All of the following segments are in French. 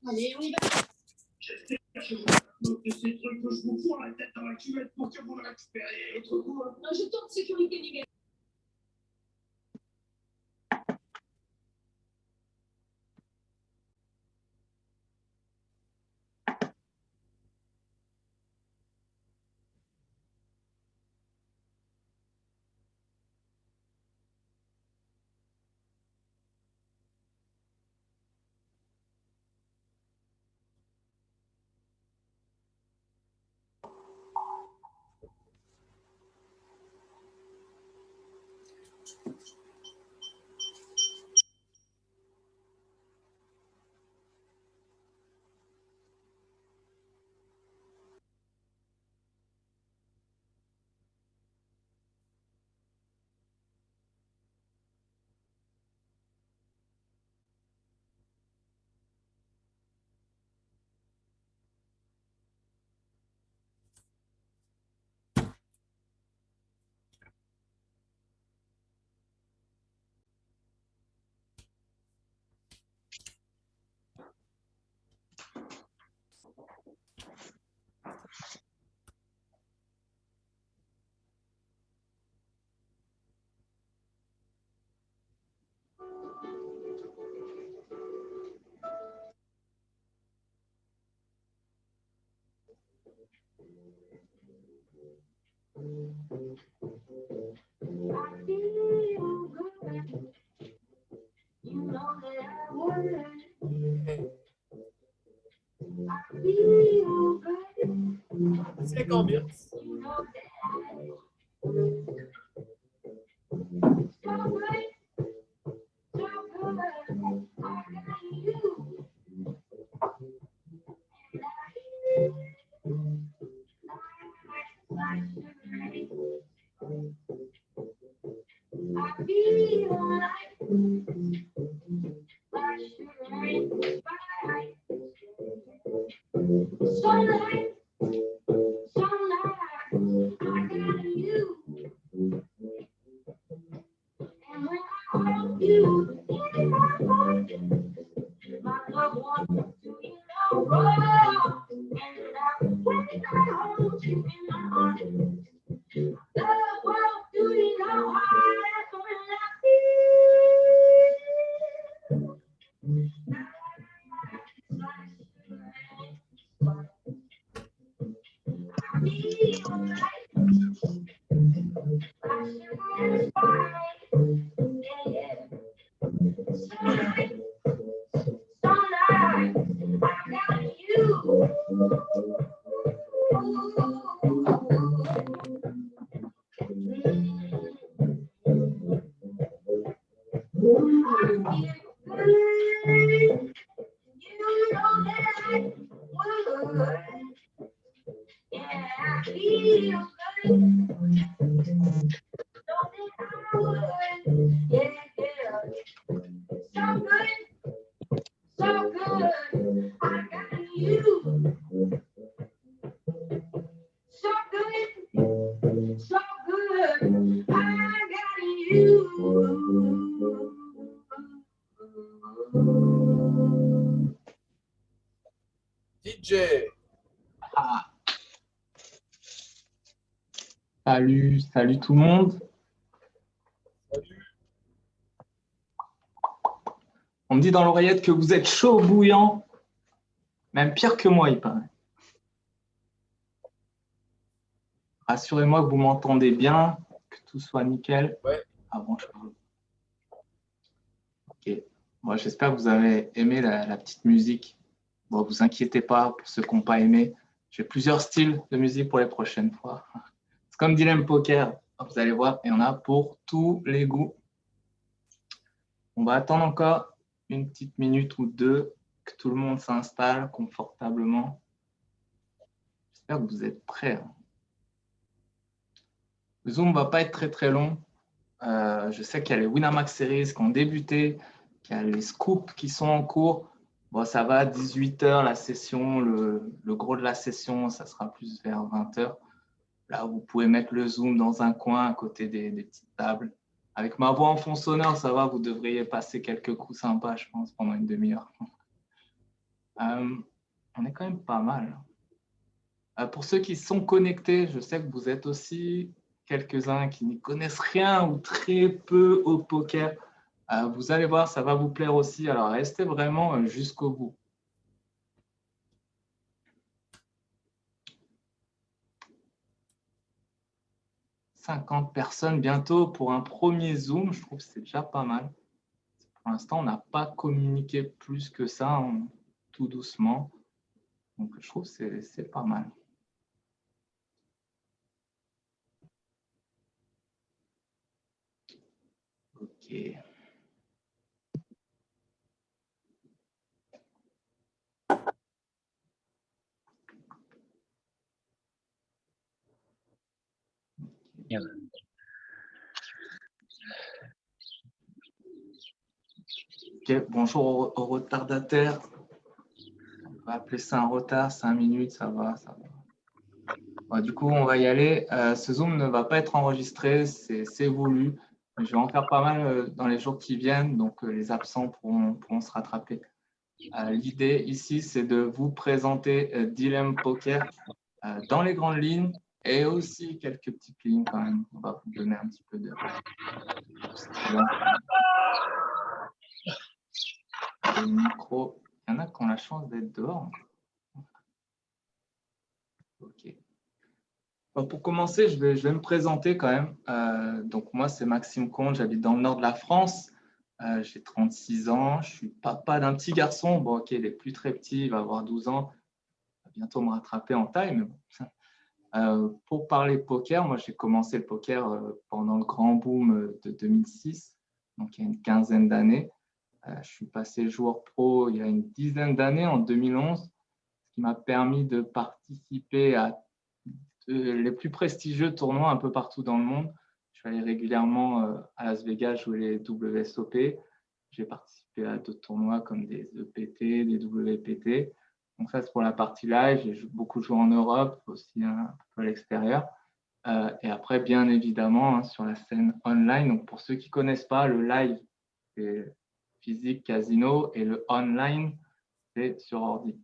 Allez, on y va. J'espère que vous notez ces trucs que je vous fous la tête dans la cuvette pour que vous le récupériez. Autre coup, hein. Un jeton de sécurité numérique. C'est l'ambiance. DJ. Ah. Salut tout le monde. Salut. On me dit dans l'oreillette que vous êtes chaud bouillant, même pire que moi, il paraît. Rassurez-moi que vous m'entendez bien, que tout soit nickel. Ouais. Ah bon, je parle. Ok. Bon, j'espère que vous avez aimé la petite musique. Bon, vous inquiétez pas pour ceux qui n'ont pas aimé. J'ai plusieurs styles de musique pour les prochaines fois. C'est comme Dilemme Poker. Vous allez voir, il y en a pour tous les goûts. On va attendre encore une petite minute ou deux que tout le monde s'installe confortablement. J'espère que vous êtes prêts. Le Zoom ne va pas être très très long. Je sais qu'il y a les Winamax Series qui ont débuté, qu'il y a les scoops qui sont en cours. Bon, ça va à 18 h la session. Le gros de la session, ça sera plus vers 20 h. Là, vous pouvez mettre le Zoom dans un coin à côté des petites tables. Avec ma voix en fond sonore, ça va, vous devriez passer quelques coups sympas, je pense, pendant une demi-heure. On est quand même pas mal. Pour ceux qui sont connectés, je sais que vous êtes aussi quelques-uns qui n'y connaissent rien ou très peu au poker. Vous allez voir, ça va vous plaire aussi. Alors, restez vraiment jusqu'au bout. « 50 personnes bientôt pour un premier Zoom. Je trouve que c'est déjà pas mal. Pour l'instant, on n'a pas communiqué plus que ça, tout doucement. Donc, je trouve que c'est pas mal. OK. OK, bonjour aux retardataires. On va appeler ça un retard, 5 minutes, ça va, ça va. Bon, du coup, on va y aller. Ce Zoom ne va pas être enregistré, c'est voulu. Je vais en faire pas mal dans les jours qui viennent, donc les absents pourront se rattraper. L'idée ici, c'est de vous présenter Dilem Poker dans les grandes lignes et aussi quelques petites lignes quand même. On va vous donner un petit peu de micro. Il y en a qui ont la chance d'être dehors. OK. Bon, pour commencer, je vais me présenter quand même. Donc, moi, c'est Maxime Comte, j'habite dans le nord de la France. J'ai 36 ans, je suis papa d'un petit garçon. Bon, OK, il est plus très petit, il va avoir 12 ans. Il va bientôt me rattraper en taille, mais bon. Pour parler poker, moi, j'ai commencé le poker pendant le grand boom de 2006, donc il y a une quinzaine d'années. Je suis passé joueur pro il y a une dizaine d'années, en 2011, ce qui m'a permis de participer à les plus prestigieux tournois un peu partout dans le monde. Je suis allé régulièrement à Las Vegas jouer les WSOP. J'ai participé à d'autres tournois comme des EPT, des WPT. Donc ça, c'est pour la partie live. J'ai beaucoup joué en Europe, aussi un peu à l'extérieur. Et après, bien évidemment, hein, sur la scène online. Donc pour ceux qui ne connaissent pas, le live, c'est physique, casino, et le online, c'est sur ordi.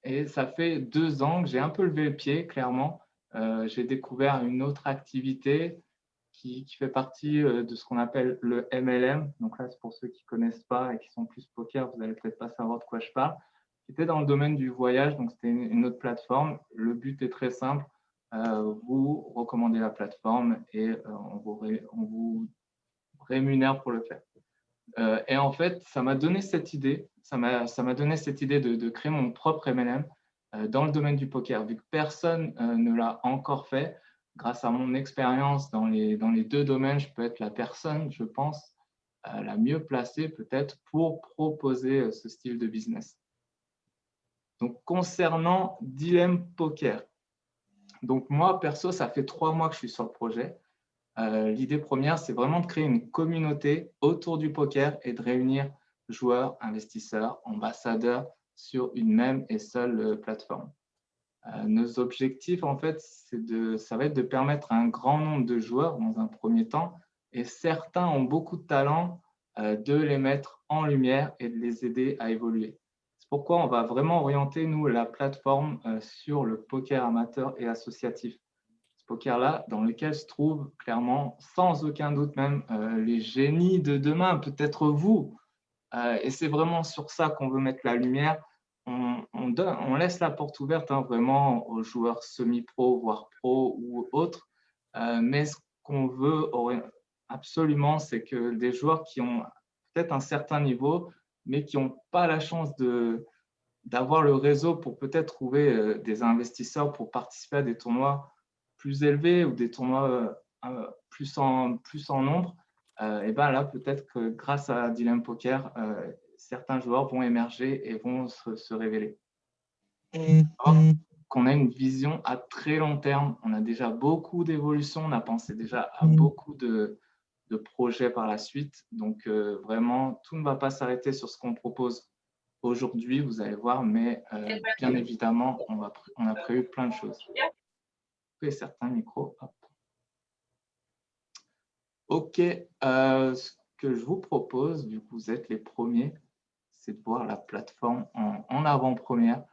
Et ça fait 2 ans que j'ai un peu levé le pied, clairement. J'ai découvert une autre activité qui fait partie de ce qu'on appelle le MLM. Donc là, c'est pour ceux qui ne connaissent pas et qui sont plus poker, vous n'allez peut-être pas savoir de quoi je parle. C'était dans le domaine du voyage, donc c'était une autre plateforme. Le but est très simple. Vous recommandez la plateforme et on vous rémunère pour le faire. Et en fait, ça m'a donné cette idée. Ça m'a donné cette idée de créer mon propre MLM dans le domaine du poker. Vu que personne ne l'a encore fait, grâce à mon expérience dans les 2 domaines, je peux être la personne, je pense, la mieux placée peut-être pour proposer ce style de business. Donc, concernant Dilem Poker, donc moi, perso, ça fait 3 mois que je suis sur le projet. L'idée première, c'est vraiment de créer une communauté autour du poker et de réunir joueurs, investisseurs, ambassadeurs sur une même et seule plateforme. Nos objectifs, en fait, ça va être de permettre à un grand nombre de joueurs dans un premier temps, et certains ont beaucoup de talent, de les mettre en lumière et de les aider à évoluer. C'est pourquoi on va vraiment orienter, nous, la plateforme sur le poker amateur et associatif. Poker-là, dans lequel se trouvent clairement, sans aucun doute même, les génies de demain, peut-être vous. Et c'est vraiment sur ça qu'on veut mettre la lumière. On laisse la porte ouverte vraiment aux joueurs semi-pro, voire pro ou autres. Mais ce qu'on veut absolument, c'est que des joueurs qui ont peut-être un certain niveau, mais qui n'ont pas la chance d'avoir le réseau pour peut-être trouver des investisseurs pour participer à des tournois plus élevés ou des tournois plus en nombre, et ben là, peut-être que grâce à Dilem Poker, certains joueurs vont émerger et vont se révéler. Qu'on a une vision à très long terme. On a déjà beaucoup d'évolutions, on a pensé déjà à beaucoup de projets par la suite. Donc, vraiment, tout ne va pas s'arrêter sur ce qu'on propose aujourd'hui, vous allez voir, mais bien évidemment, on a prévu plein de choses. Et certains micros. Hop. OK, ce que je vous propose, vu que vous êtes les premiers, c'est de voir la plateforme en avant-première.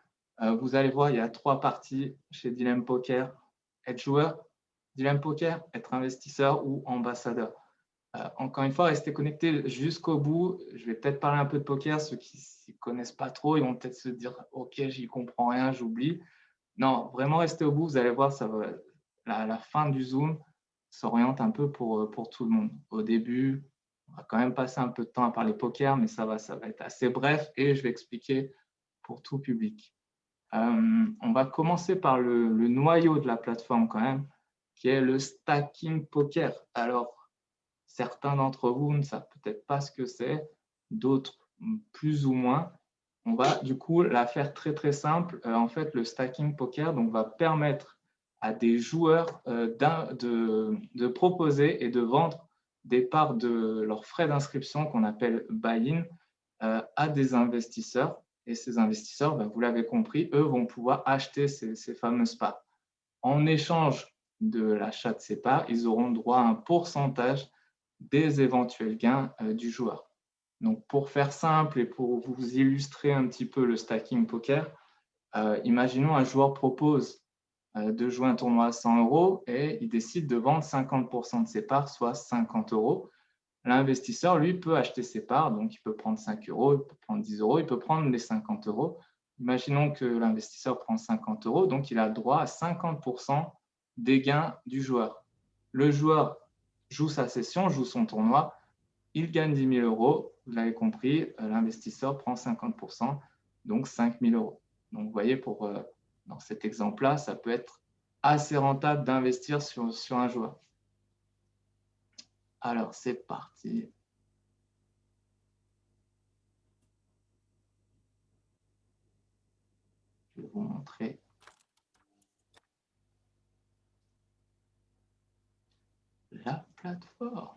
Vous allez voir, il y a 3 parties chez Dilem Poker: être joueur, Dilem Poker, être investisseur ou ambassadeur. Encore une fois, restez connectés jusqu'au bout. Je vais peut-être parler un peu de poker. Ceux qui ne s'y connaissent pas trop, ils vont peut-être se dire « Ok, j'y comprends rien, j'oublie ». Non, vraiment, restez au bout. Vous allez voir, la fin du Zoom s'oriente un peu pour tout le monde. Au début, on va quand même passer un peu de temps à parler poker, mais ça va être assez bref et je vais expliquer pour tout public. On va commencer par le noyau de la plateforme quand même, qui est le stacking poker. Alors, certains d'entre vous ne savent peut-être pas ce que c'est, d'autres plus ou moins. On va du coup la faire très très simple. En fait, le stacking poker donc, va permettre à des joueurs de proposer et de vendre des parts de leurs frais d'inscription qu'on appelle buy-in à des investisseurs. Et ces investisseurs, vous l'avez compris, eux vont pouvoir acheter ces fameuses parts. En échange de l'achat de ces parts, ils auront droit à un pourcentage des éventuels gains du joueur. Donc, pour faire simple et pour vous illustrer un petit peu le stacking poker, imaginons un joueur propose de jouer un tournoi à 100 € et il décide de vendre 50% de ses parts, soit 50 €. L'investisseur, lui, peut acheter ses parts, donc il peut prendre 5 €, il peut prendre 10 €, il peut prendre les 50 €. Imaginons que l'investisseur prend 50 €, donc il a droit à 50% des gains du joueur. Le joueur joue sa session, joue son tournoi, il gagne 10 000 €, vous l'avez compris, l'investisseur prend 50%, donc 5 000 €. Donc vous voyez, dans cet exemple-là, ça peut être assez rentable d'investir sur un joueur. Alors, c'est parti. Je vais vous montrer la plateforme.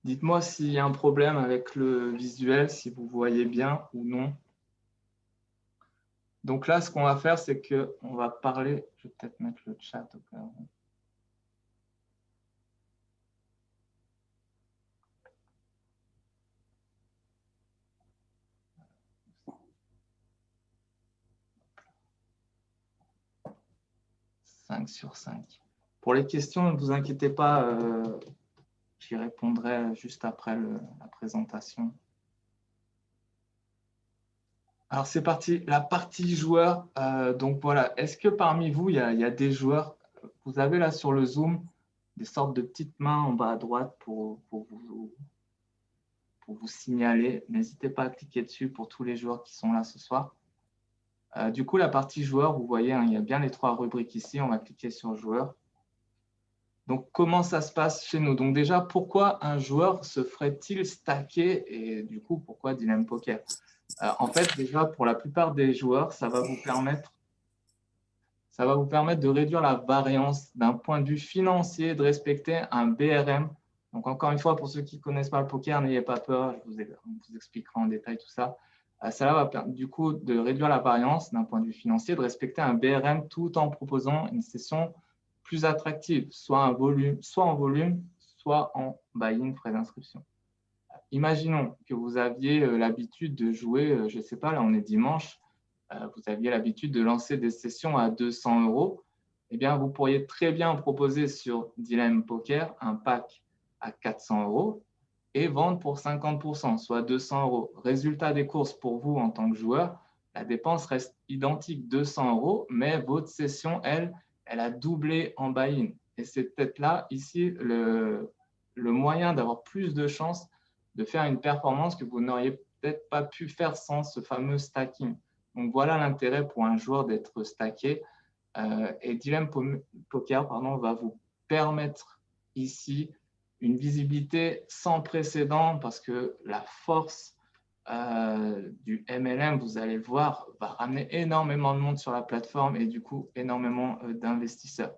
Dites-moi s'il y a un problème avec le visuel, si vous voyez bien ou non. Donc là, ce qu'on va faire, c'est qu'on va parler. Je vais peut-être mettre le chat au cas où. « 5 sur 5 ». Pour les questions, ne vous inquiétez pas, j'y répondrai juste après la présentation. Alors, c'est parti, la partie joueur. Donc voilà, est-ce que parmi vous, il y a des joueurs? Vous avez là sur le Zoom des sortes de petites mains en bas à droite pour vous signaler. N'hésitez pas à cliquer dessus pour tous les joueurs qui sont là ce soir. Du coup, la partie joueur, vous voyez, il y a bien les 3 rubriques ici. On va cliquer sur joueur. Donc, comment ça se passe chez nous? Donc déjà, pourquoi un joueur se ferait-il stacker? Et du coup, pourquoi Dilem Poker? En fait, déjà, pour la plupart des joueurs, ça va vous permettre de réduire la variance d'un point de vue financier, de respecter un BRM. Donc, encore une fois, pour ceux qui ne connaissent pas le poker, n'ayez pas peur, je vous expliquerai en détail tout ça. Ça va permettre du coup de réduire la variance d'un point de vue financier, de respecter un BRM tout en proposant une session plus attractive, soit en volume, soit en buy-in, frais d'inscription. Imaginons que vous aviez l'habitude de jouer, je ne sais pas, là on est dimanche, vous aviez l'habitude de lancer des sessions à 200 €, eh bien, vous pourriez très bien proposer sur Dilem Poker un pack à 400 € et vendre pour 50%, soit 200 €. Résultat des courses pour vous en tant que joueur, la dépense reste identique, 200 €, mais votre session, elle a doublé en buy-in. Et c'est peut-être là, ici, le moyen d'avoir plus de chances de faire une performance que vous n'auriez peut-être pas pu faire sans ce fameux stacking. Donc, voilà l'intérêt pour un joueur d'être stacké. Et Dilem Poker va vous permettre ici une visibilité sans précédent parce que la force du MLM, vous allez le voir, va ramener énormément de monde sur la plateforme et du coup énormément d'investisseurs.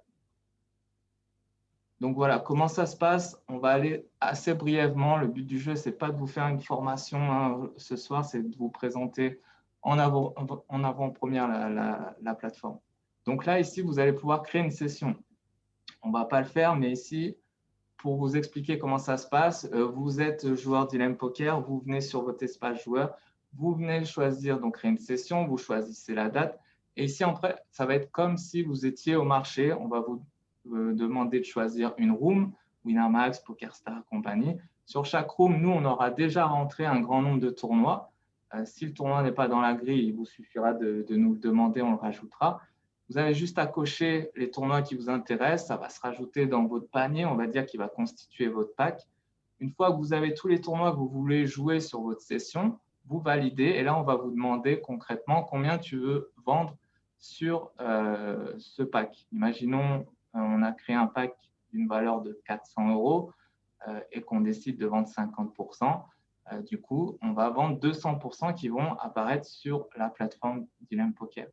Donc voilà, comment ça se passe? On va aller assez brièvement. Le but du jeu, ce n'est pas de vous faire une formation hein, ce soir, c'est de vous présenter en avant-première la plateforme. Donc là, ici, vous allez pouvoir créer une session. On ne va pas le faire, mais ici, pour vous expliquer comment ça se passe, vous êtes joueur d'Ilem Poker, vous venez sur votre espace joueur, vous venez choisir, donc créer une session, vous choisissez la date. Et ici, après, ça va être comme si vous étiez au marché. On va vous demander de choisir une room, Winamax, PokerStar, compagnie. Sur chaque room, nous, on aura déjà rentré un grand nombre de tournois. Si le tournoi n'est pas dans la grille, il vous suffira de nous le demander, on le rajoutera. Vous avez juste à cocher les tournois qui vous intéressent. Ça va se rajouter dans votre panier, on va dire, qui va constituer votre pack. Une fois que vous avez tous les tournois que vous voulez jouer sur votre session, vous validez. Et là, on va vous demander concrètement combien tu veux vendre sur ce pack. Imaginons, on a créé un pack d'une valeur de 400 € et qu'on décide de vendre 50%. Du coup, on va vendre 200% qui vont apparaître sur la plateforme d'Ilem Poker.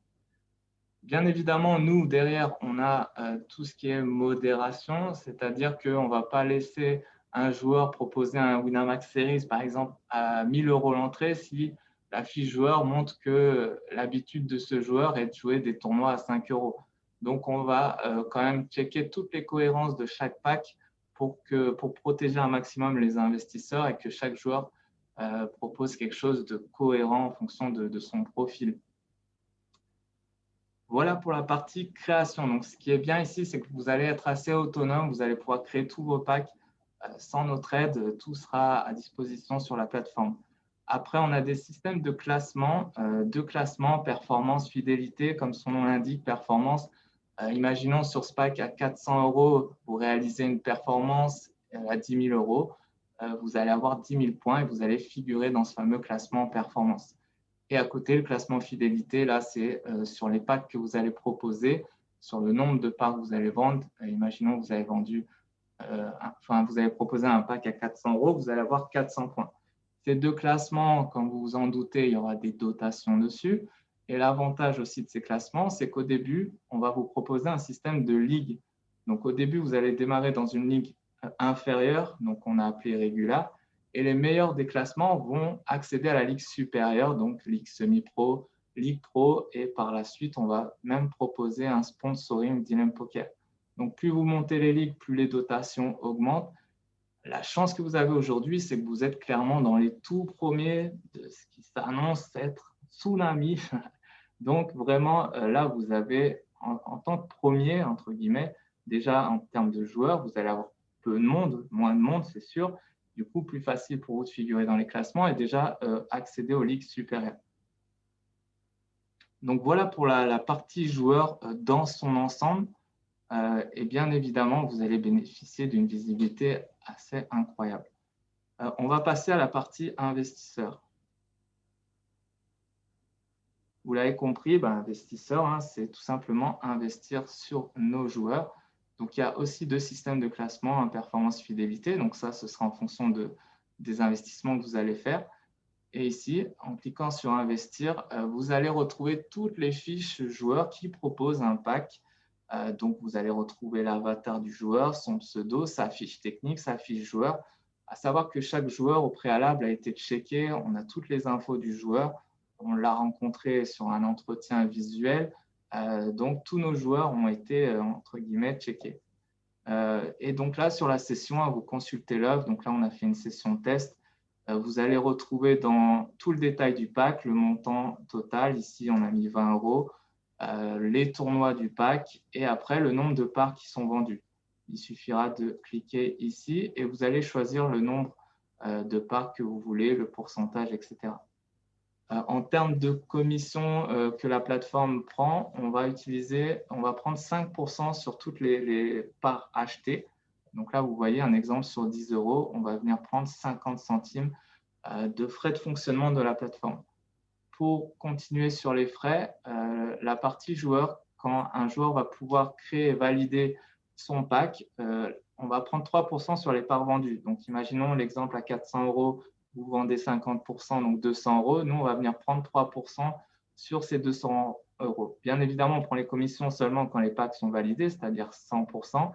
Bien évidemment, nous, derrière, on a tout ce qui est modération, c'est-à-dire qu'on ne va pas laisser un joueur proposer un Winamax Series, par exemple, à 1 000 € l'entrée si la fiche joueur montre que l'habitude de ce joueur est de jouer des tournois à 5 €. Donc, on va quand même checker toutes les cohérences de chaque pack pour protéger un maximum les investisseurs et que chaque joueur propose quelque chose de cohérent en fonction de son profil. Voilà pour la partie création. Donc, ce qui est bien ici, c'est que vous allez être assez autonome. Vous allez pouvoir créer tous vos packs sans notre aide. Tout sera à disposition sur la plateforme. Après, on a des systèmes de classement, performance, fidélité. Comme son nom l'indique, performance. Imaginons sur ce pack à 400 €, vous réalisez une performance à 10 000 €. Vous allez avoir 10 000 points et vous allez figurer dans ce fameux classement performance. Et à côté, le classement fidélité, là, c'est sur les packs que vous allez proposer, sur le nombre de parts que vous allez vendre. Imaginons que vous avez vous avez proposé un pack à 400 €, vous allez avoir 400 points. Ces deux classements, comme vous vous en doutez, il y aura des dotations dessus. Et l'avantage aussi de ces classements, c'est qu'au début, on va vous proposer un système de ligue. Donc, au début, vous allez démarrer dans une ligue inférieure, donc on a appelé régular. Et les meilleurs des classements vont accéder à la ligue supérieure, donc ligue semi-pro, ligue pro, et par la suite, on va même proposer un sponsoring d'Ilem Poker. Donc, plus vous montez les ligues, plus les dotations augmentent. La chance que vous avez aujourd'hui, c'est que vous êtes clairement dans les tout premiers de ce qui s'annonce être tsunami. Donc, vraiment, là, vous avez, en tant que premier, entre guillemets, déjà en termes de joueurs, vous allez avoir peu de monde, moins de monde, c'est sûr. Du coup, plus facile pour vous de figurer dans les classements et déjà accéder aux ligues supérieures. Donc, voilà pour la partie joueur dans son ensemble. Et bien évidemment, vous allez bénéficier d'une visibilité assez incroyable. On va passer à la partie investisseur. Vous l'avez compris, investisseur, hein, c'est tout simplement investir sur nos joueurs. Donc, il y a aussi deux systèmes de classement, un performance fidélité. Donc, ça, ce sera en fonction des investissements que vous allez faire. Et ici, en cliquant sur investir, vous allez retrouver toutes les fiches joueurs qui proposent un pack. Donc, vous allez retrouver l'avatar du joueur, son pseudo, sa fiche technique, sa fiche joueur. À savoir que chaque joueur au préalable a été checké. On a toutes les infos du joueur. On l'a rencontré sur un entretien visuel. Donc, tous nos joueurs ont été, entre guillemets, checkés. Et donc là, sur la session, vous consultez l'œuvre. Donc là, on a fait une session test. Vous allez retrouver dans tout le détail du pack, le montant total. Ici, on a mis 20 €. Les tournois du pack et après le nombre de parts qui sont vendues. Il suffira de cliquer ici et vous allez choisir le nombre de parts que vous voulez, le pourcentage, etc. En termes de commission que la plateforme prend, on va prendre 5% sur toutes les parts achetées. Donc là, vous voyez un exemple sur 10 €, on va venir prendre 50 centimes de frais de fonctionnement de la plateforme. Pour continuer sur les frais, la partie joueur, quand un joueur va pouvoir créer et valider son pack, on va prendre 3% sur les parts vendues. Donc, imaginons l'exemple à 400 €, vous vendez 50%, donc 200 €. Nous, on va venir prendre 3% sur ces 200 €. Bien évidemment, on prend les commissions seulement quand les packs sont validés, c'est-à-dire 100%.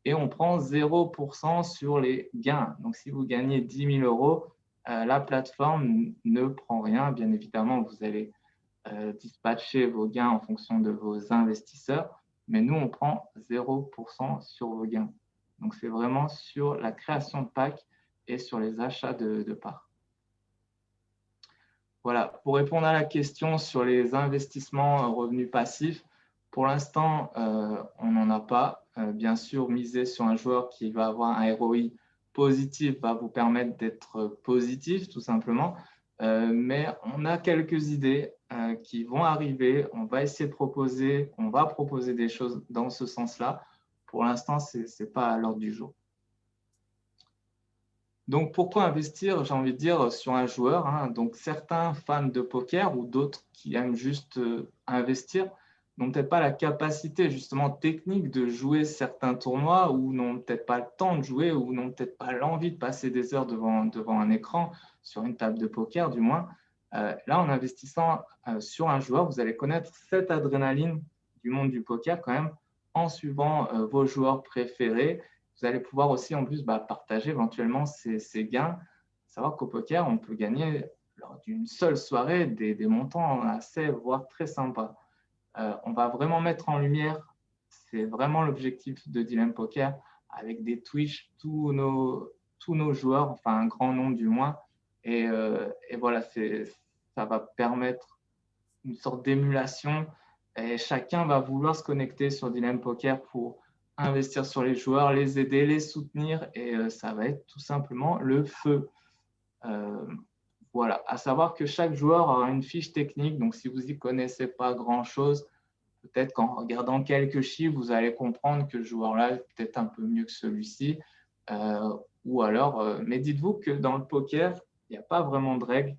et on prend 0% sur les gains. Donc, si vous gagnez 10 000 €, la plateforme ne prend rien. Bien évidemment, vous allez dispatcher vos gains en fonction de vos investisseurs, mais nous, on prend 0% sur vos gains. Donc, c'est vraiment sur la création de packs et sur les achats de parts. Voilà, pour répondre à la question sur les investissements revenus passifs, pour l'instant, on n'en a pas. Bien sûr, miser sur un joueur qui va avoir un ROI positif va vous permettre d'être positif, tout simplement. Mais on a quelques idées qui vont arriver. On va essayer de proposer, on va proposer des choses dans ce sens-là. Pour l'instant, ce n'est pas à l'ordre du jour. Donc, pourquoi investir, j'ai envie de dire, sur un joueur, hein. Donc, certains fans de poker ou d'autres qui aiment juste investir n'ont peut-être pas la capacité justement technique de jouer certains tournois ou n'ont peut-être pas le temps de jouer ou n'ont peut-être pas l'envie de passer des heures devant un écran, sur une table de poker du moins. Là, en investissant sur un joueur, vous allez connaître cette adrénaline du monde du poker quand même en suivant vos joueurs préférés. Vous allez pouvoir aussi en plus partager éventuellement ces gains. Savoir qu'au poker, on peut gagner lors d'une seule soirée des montants assez, voire très sympas. On va vraiment mettre en lumière, c'est vraiment l'objectif de Dylam Poker, avec des Twitch, tous nos joueurs, enfin un grand nombre du moins. Et voilà, ça va permettre une sorte d'émulation. Et chacun va vouloir se connecter sur Dylam Poker pour investir sur les joueurs, les aider, les soutenir, et ça va être tout simplement le feu. Voilà, à savoir que chaque joueur aura une fiche technique, donc si vous n'y connaissez pas grand-chose, peut-être qu'en regardant quelques chiffres, vous allez comprendre que ce joueur-là est peut-être un peu mieux que celui-ci, ou alors, mais dites-vous que dans le poker, il n'y a pas vraiment de règles,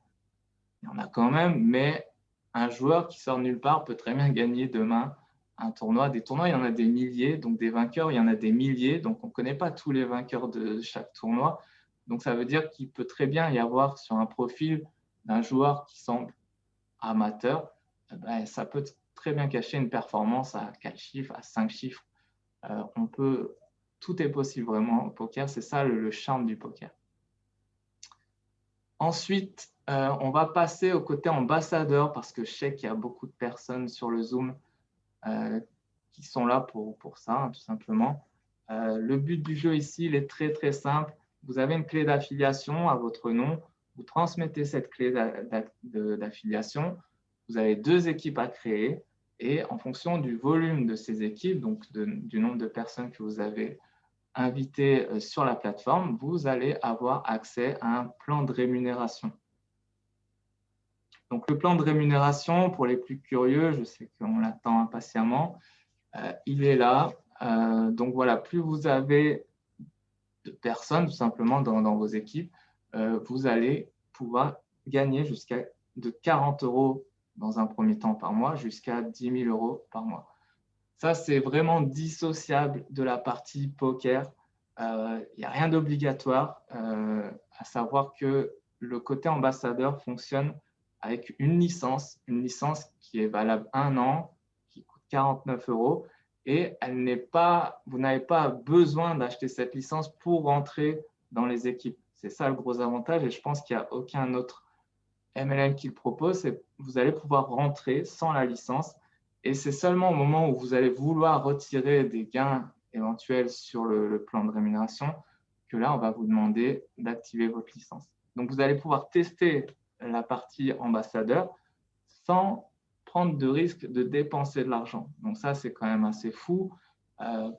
il y en a quand même, mais un joueur qui sort nulle part peut très bien gagner demain un tournoi. Des tournois, il y en a des milliers, donc des vainqueurs, il y en a des milliers, donc on ne connaît pas tous les vainqueurs de chaque tournoi. Donc ça veut dire qu'il peut très bien y avoir sur un profil d'un joueur qui semble amateur, ça peut très bien cacher une performance à 4 chiffres, à 5 chiffres. Tout est possible vraiment au poker, c'est ça le charme du poker. Ensuite, on va passer au côté ambassadeur parce que je sais qu'il y a beaucoup de personnes sur le Zoom qui sont là pour ça, hein, tout simplement. Le but du jeu ici, il est très, très simple. Vous avez une clé d'affiliation à votre nom. Vous transmettez cette clé d'affiliation. Vous avez 2 équipes à créer et en fonction du volume de ces équipes, donc du nombre de personnes que vous avez invitées sur la plateforme, vous allez avoir accès à un plan de rémunération. Donc, le plan de rémunération, pour les plus curieux, je sais qu'on l'attend impatiemment, il est là. Donc, voilà, plus vous avez de personnes, tout simplement, dans vos équipes, vous allez pouvoir gagner jusqu'à de 40 € dans un premier temps par mois, jusqu'à 10 000 € par mois. Ça, c'est vraiment dissociable de la partie poker. Il n'y a rien d'obligatoire, à savoir que le côté ambassadeur fonctionne avec une licence qui est valable 1 an, qui coûte 49 € et vous n'avez pas besoin d'acheter cette licence pour rentrer dans les équipes. C'est ça le gros avantage et je pense qu'il n'y a aucun autre MLM qui le propose, c'est que vous allez pouvoir rentrer sans la licence et c'est seulement au moment où vous allez vouloir retirer des gains éventuels sur le plan de rémunération que là, on va vous demander d'activer votre licence. Donc, vous allez pouvoir tester la partie ambassadeur sans prendre de risque de dépenser de l'argent. Donc ça, c'est quand même assez fou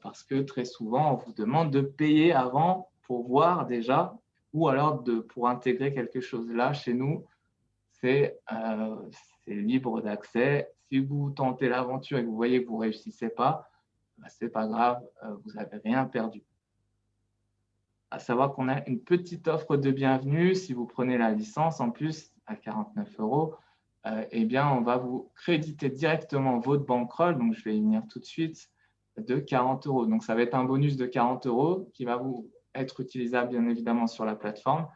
parce que très souvent, on vous demande de payer avant pour voir déjà ou alors pour intégrer quelque chose. Là, chez nous, c'est libre d'accès. Si vous tentez l'aventure et que vous voyez que vous ne réussissez pas, ce n'est pas grave, vous n'avez rien perdu. À savoir qu'on a une petite offre de bienvenue. Si vous prenez la licence, en plus, à 49 €, eh bien, on va vous créditer directement votre bankroll. Donc, je vais y venir tout de suite, de 40 €. Donc, ça va être un bonus de 40 € qui va vous être utilisable, bien évidemment, sur la plateforme.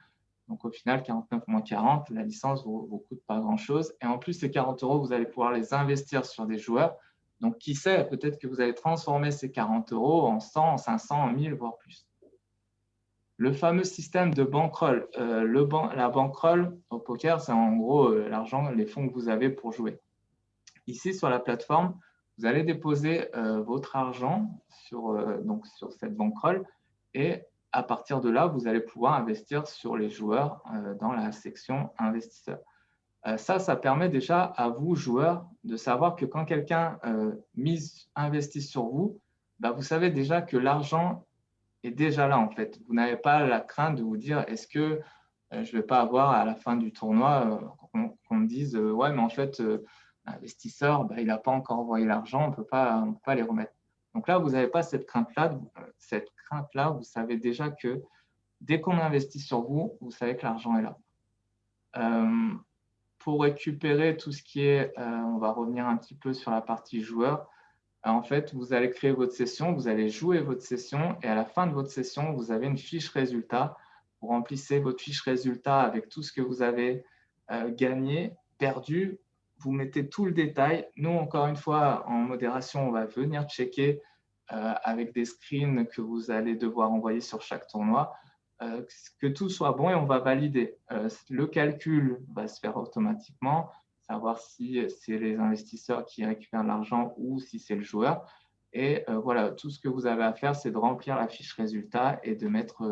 Donc, au final, 49 moins 40, la licence ne vous coûte pas grand-chose. Et en plus, ces 40 €, vous allez pouvoir les investir sur des joueurs. Donc, qui sait, peut-être que vous allez transformer ces 40 euros en 100, en 500, en 1000, voire plus. Le fameux système de bankroll. La bankroll au poker, c'est en gros l'argent, les fonds que vous avez pour jouer. Ici, sur la plateforme, vous allez déposer votre argent donc sur cette bankroll et à partir de là, vous allez pouvoir investir sur les joueurs dans la section investisseurs. Ça permet déjà à vous, joueurs, de savoir que quand quelqu'un investit sur vous, bah, vous savez déjà que l'argent est déjà là en fait. Vous n'avez pas la crainte de vous dire est-ce que je ne vais pas avoir à la fin du tournoi qu'on me dise ouais mais en fait l'investisseur bah, il n'a pas encore envoyé l'argent, on ne peut pas les remettre. Donc là vous n'avez pas cette crainte-là. Vous savez déjà que dès qu'on investit sur vous, vous savez que l'argent est là. Pour récupérer tout ce qui est, on va revenir un petit peu sur la partie joueur. En fait, vous allez créer votre session, vous allez jouer votre session et à la fin de votre session, vous avez une fiche résultat. Vous remplissez votre fiche résultat avec tout ce que vous avez gagné, perdu. Vous mettez tout le détail. Nous, encore une fois, en modération, on va venir checker avec des screens que vous allez devoir envoyer sur chaque tournoi, que tout soit bon et on va valider. Le calcul va se faire automatiquement, savoir si c'est les investisseurs qui récupèrent l'argent ou si c'est le joueur. Et voilà, tout ce que vous avez à faire, c'est de remplir la fiche résultat et de mettre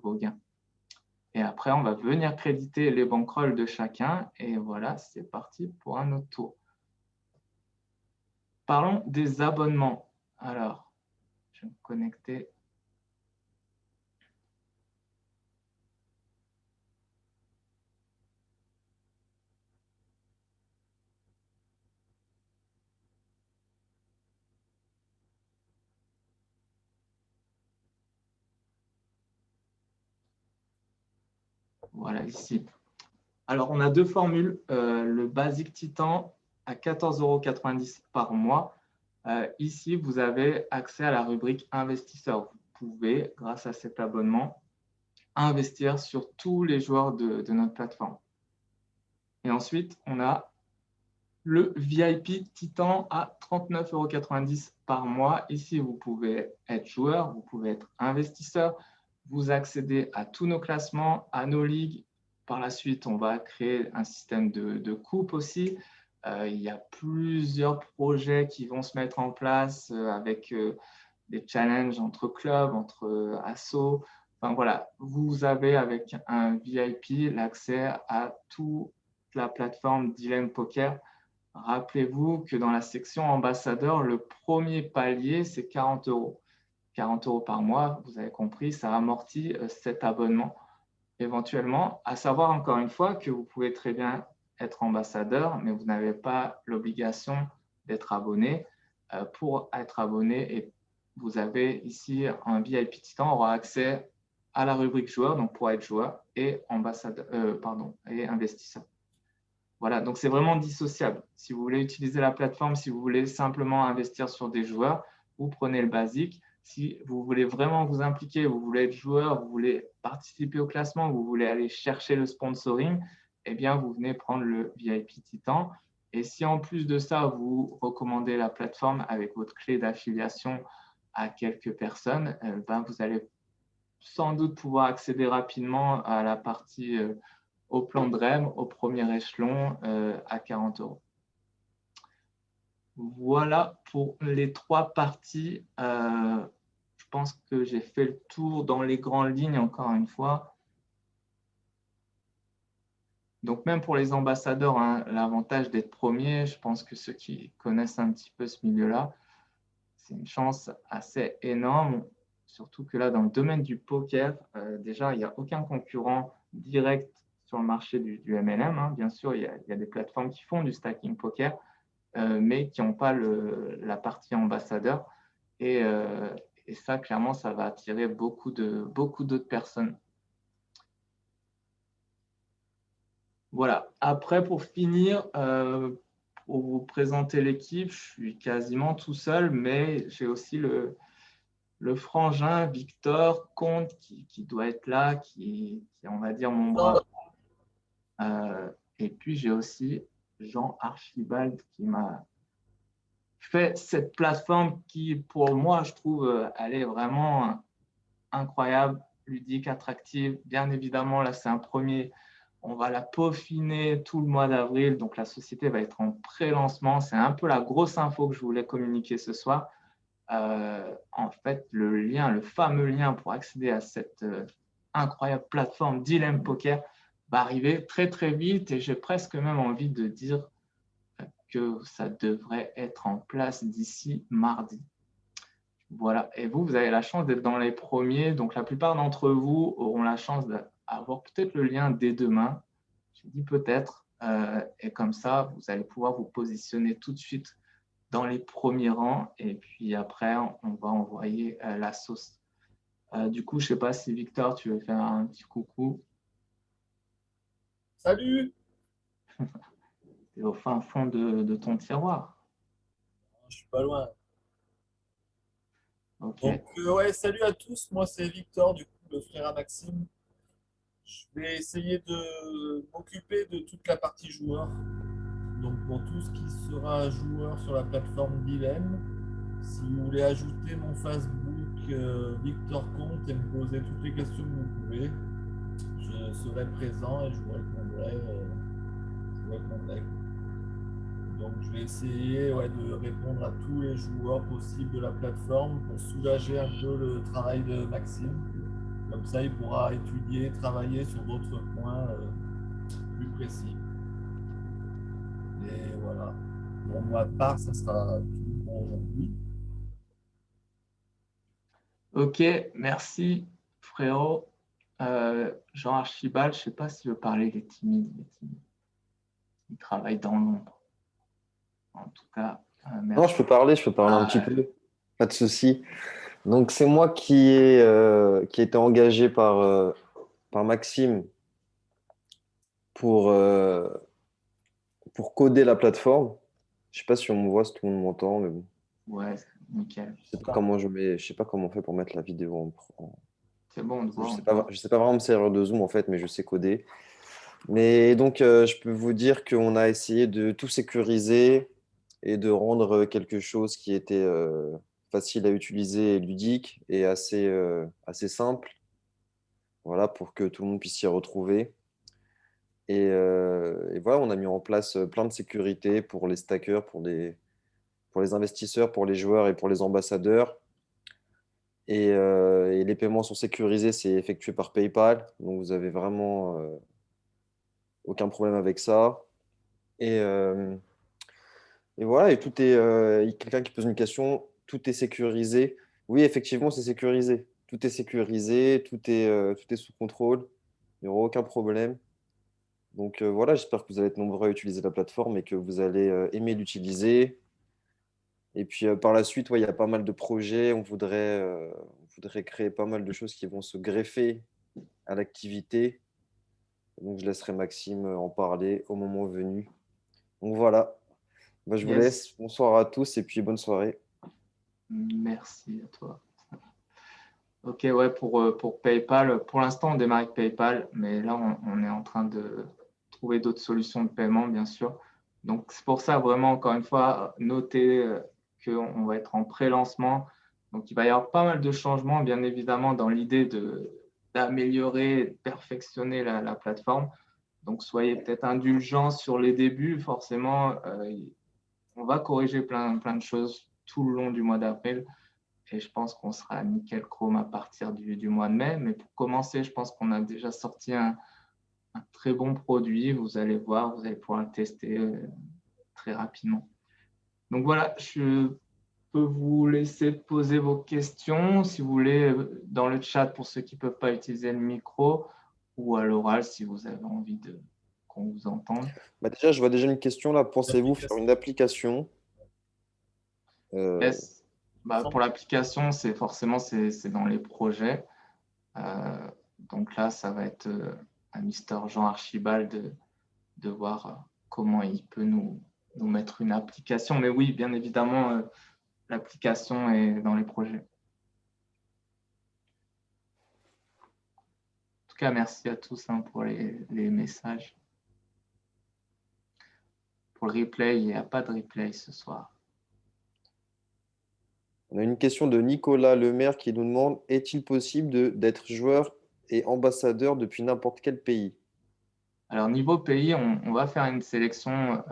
vos gains. Et après, on va venir créditer les bankrolls de chacun. Et voilà, c'est parti pour un autre tour. Parlons des abonnements. Alors, je vais me connecter. Voilà, ici. Alors, on a deux formules. Le Basic Titan à 14,90 € par mois. Ici, vous avez accès à la rubrique investisseur. Vous pouvez, grâce à cet abonnement, investir sur tous les joueurs de notre plateforme. Et ensuite, on a le VIP Titan à 39,90 € par mois. Ici, vous pouvez être joueur, vous pouvez être investisseur. Vous accédez à tous nos classements, à nos ligues. Par la suite, on va créer un système de coupe aussi. Il y a plusieurs projets qui vont se mettre en place avec des challenges entre clubs, entre assos. Enfin voilà, vous avez avec un VIP l'accès à toute la plateforme d'Ilen Poker. Rappelez-vous que dans la section ambassadeur, le premier palier, c'est 40 €. 40 € par mois, vous avez compris, ça amortit cet abonnement éventuellement. À savoir encore une fois que vous pouvez très bien être ambassadeur, mais vous n'avez pas l'obligation d'être abonné. Pour être abonné, et vous avez ici un VIP Titan aura accès à la rubrique joueur, donc pour être joueur et ambassadeur, et investisseur. Voilà, donc c'est vraiment dissociable. Si vous voulez utiliser la plateforme, si vous voulez simplement investir sur des joueurs, vous prenez le basique. Si vous voulez vraiment vous impliquer, vous voulez être joueur, vous voulez participer au classement, vous voulez aller chercher le sponsoring, eh bien, vous venez prendre le VIP Titan. Et si en plus de ça, vous recommandez la plateforme avec votre clé d'affiliation à quelques personnes, vous allez sans doute pouvoir accéder rapidement à la partie au plan de REM, au premier échelon, à 40 €. Voilà pour les trois parties. Je pense que j'ai fait le tour dans les grandes lignes, encore une fois. Donc, même pour les ambassadeurs, hein, l'avantage d'être premier, je pense que ceux qui connaissent un petit peu ce milieu-là, c'est une chance assez énorme. Surtout que là, dans le domaine du poker, déjà, il n'y a aucun concurrent direct sur le marché du MLM. Hein. Bien sûr, il y a des plateformes qui font du stacking poker, mais qui n'ont pas la partie ambassadeur. Et ça, clairement, ça va attirer beaucoup d'autres personnes. Voilà. Après, pour finir, pour vous présenter l'équipe, je suis quasiment tout seul, mais j'ai aussi le frangin Victor Comte qui doit être là, qui est, on va dire, mon bras. Et puis, j'ai aussi Jean Archibald qui m'a fait cette plateforme qui, pour moi, je trouve, elle est vraiment incroyable, ludique, attractive. Bien évidemment, là, c'est un premier. On va la peaufiner tout le mois d'avril. Donc, la société va être en pré-lancement. C'est un peu la grosse info que je voulais communiquer ce soir. En fait, le fameux lien pour accéder à cette incroyable plateforme Dilemme Poker va arriver très, très vite. Et j'ai presque même envie de dire que ça devrait être en place d'ici mardi. Voilà. Et vous avez la chance d'être dans les premiers. Donc, la plupart d'entre vous auront la chance d'avoir peut-être le lien dès demain. Je dis peut-être. Et comme ça, vous allez pouvoir vous positionner tout de suite dans les premiers rangs. Et puis après, on va envoyer la sauce. Du coup, je ne sais pas si Victor, tu veux faire un petit coucou. Salut! Tu es au fin fond de ton tiroir. Je suis pas loin. OK. Donc, ouais, salut à tous. Moi, c'est Victor, du coup, le frère à Maxime. Je vais essayer de m'occuper de toute la partie joueur. Donc, pour tout ce qui sera joueur sur la plateforme Dilemme, si vous voulez ajouter mon Facebook Victor Comte et me poser toutes les questions que vous pouvez, je serai présent et je vous répondrai. Je vous répondrai. Donc, je vais essayer de répondre à tous les joueurs possibles de la plateforme pour soulager un peu le travail de Maxime. Comme ça, il pourra étudier, travailler sur d'autres points plus précis. Et voilà. Pour ma part, ça sera tout pour aujourd'hui. OK, merci, frérot. Jean Archibald, je ne sais pas s'il veut parler, il est timide. Il travaille dans l'ombre. En tout cas, Non, merci. je peux parler un petit peu, pas de souci. Donc, c'est moi qui ai été engagé par Maxime pour, euh, pour coder la plateforme. Je sais pas si on me voit, si tout le monde m'entend, mais bon. Ouais, nickel. Je sais pas comment on fait pour mettre la vidéo C'est bon de voir. je sais pas vraiment me servir de Zoom en fait, mais je sais coder. Mais donc, je peux vous dire qu'on a essayé de tout sécuriser et de rendre quelque chose qui était facile à utiliser et ludique et assez simple, voilà, pour que tout le monde puisse s'y retrouver. Et voilà, on a mis en place plein de sécurité pour les stackers, pour les investisseurs, pour les joueurs et pour les ambassadeurs. Et les paiements sont sécurisés, c'est effectué par PayPal, donc vous avez vraiment aucun problème avec ça. Et, euh, et voilà, et tout est. Quelqu'un qui pose une question, tout est sécurisé. Oui, effectivement, c'est sécurisé. Tout est sécurisé, tout est sous contrôle. Il n'y aura aucun problème. Donc voilà, j'espère que vous allez être nombreux à utiliser la plateforme et que vous allez aimer l'utiliser. Et puis par la suite, ouais, il y a pas mal de projets. On voudrait créer pas mal de choses qui vont se greffer à l'activité. Donc je laisserai Maxime en parler au moment venu. Donc voilà. Bah, je vous Yes. laisse. Bonsoir à tous et puis bonne soirée. Merci à toi. OK, ouais, pour PayPal, pour l'instant, on démarre avec PayPal, mais là, on est en train de trouver d'autres solutions de paiement, bien sûr. Donc, c'est pour ça, vraiment, encore une fois, notez qu'on va être en pré-lancement. Donc, il va y avoir pas mal de changements, bien évidemment, dans l'idée d'améliorer, de perfectionner la plateforme. Donc, soyez peut-être indulgents sur les débuts. Forcément, on va corriger plein de choses tout le long du mois d'avril. Et je pense qu'on sera à nickel chrome à partir du mois de mai. Mais pour commencer, je pense qu'on a déjà sorti un très bon produit. Vous allez voir, vous allez pouvoir le tester très rapidement. Donc voilà, je peux vous laisser poser vos questions si vous voulez dans le chat pour ceux qui ne peuvent pas utiliser le micro ou à l'oral si vous avez envie qu'on vous entende. Bah, déjà, je vois déjà une question là. Pensez-vous faire une application Yes. Bah, pour l'application, c'est forcément c'est dans les projets. Donc là, ça va être à Mister Jean Archibald de voir comment il peut nous mettre une application. Mais oui, bien évidemment, l'application est dans les projets. En tout cas, merci à tous pour les messages. Pour le replay, il n'y a pas de replay ce soir. On a une question de Nicolas Lemaire qui nous demande, est-il possible d'être joueur et ambassadeur depuis n'importe quel pays? Alors, niveau pays, on va faire une sélection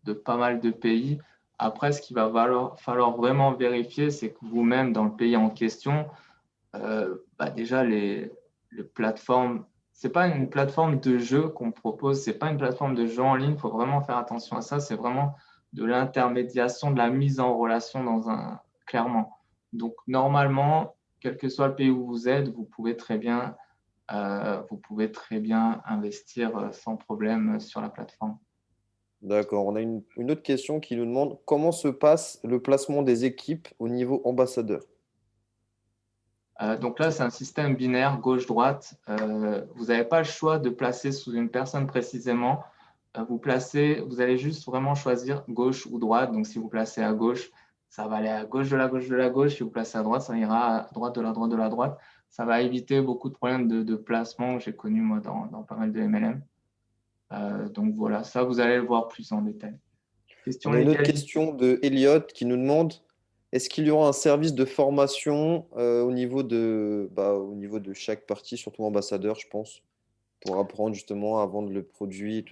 de pas mal de pays. Après, ce qu'il va falloir vraiment vérifier, c'est que vous-même, dans le pays en question, déjà, les plateformes, c'est pas une plateforme de jeu qu'on propose, c'est pas une plateforme de jeu en ligne, il faut vraiment faire attention à ça, c'est vraiment de l'intermédiation, de la mise en relation clairement. Donc, normalement, quel que soit le pays où vous êtes, vous pouvez très bien investir sans problème sur la plateforme. D'accord. On a une autre question qui nous demande comment se passe le placement des équipes au niveau ambassadeur? Donc là, c'est un système binaire gauche-droite. Vous n'avez pas le choix de placer sous une personne précisément. Vous allez juste vraiment choisir gauche ou droite. Donc, si vous placez à gauche, ça va aller à gauche de la gauche de la gauche. Si vous placez à droite, ça ira à droite de la droite de la droite. Ça va éviter beaucoup de problèmes de placement que j'ai connus moi dans pas mal de MLM. Donc voilà, ça, vous allez le voir plus en détail. Question On a une autre légalité. question de Elliot qui nous demande est-ce qu'il y aura un service de formation au niveau de chaque partie, surtout ambassadeur, je pense, pour apprendre justement à vendre le produit,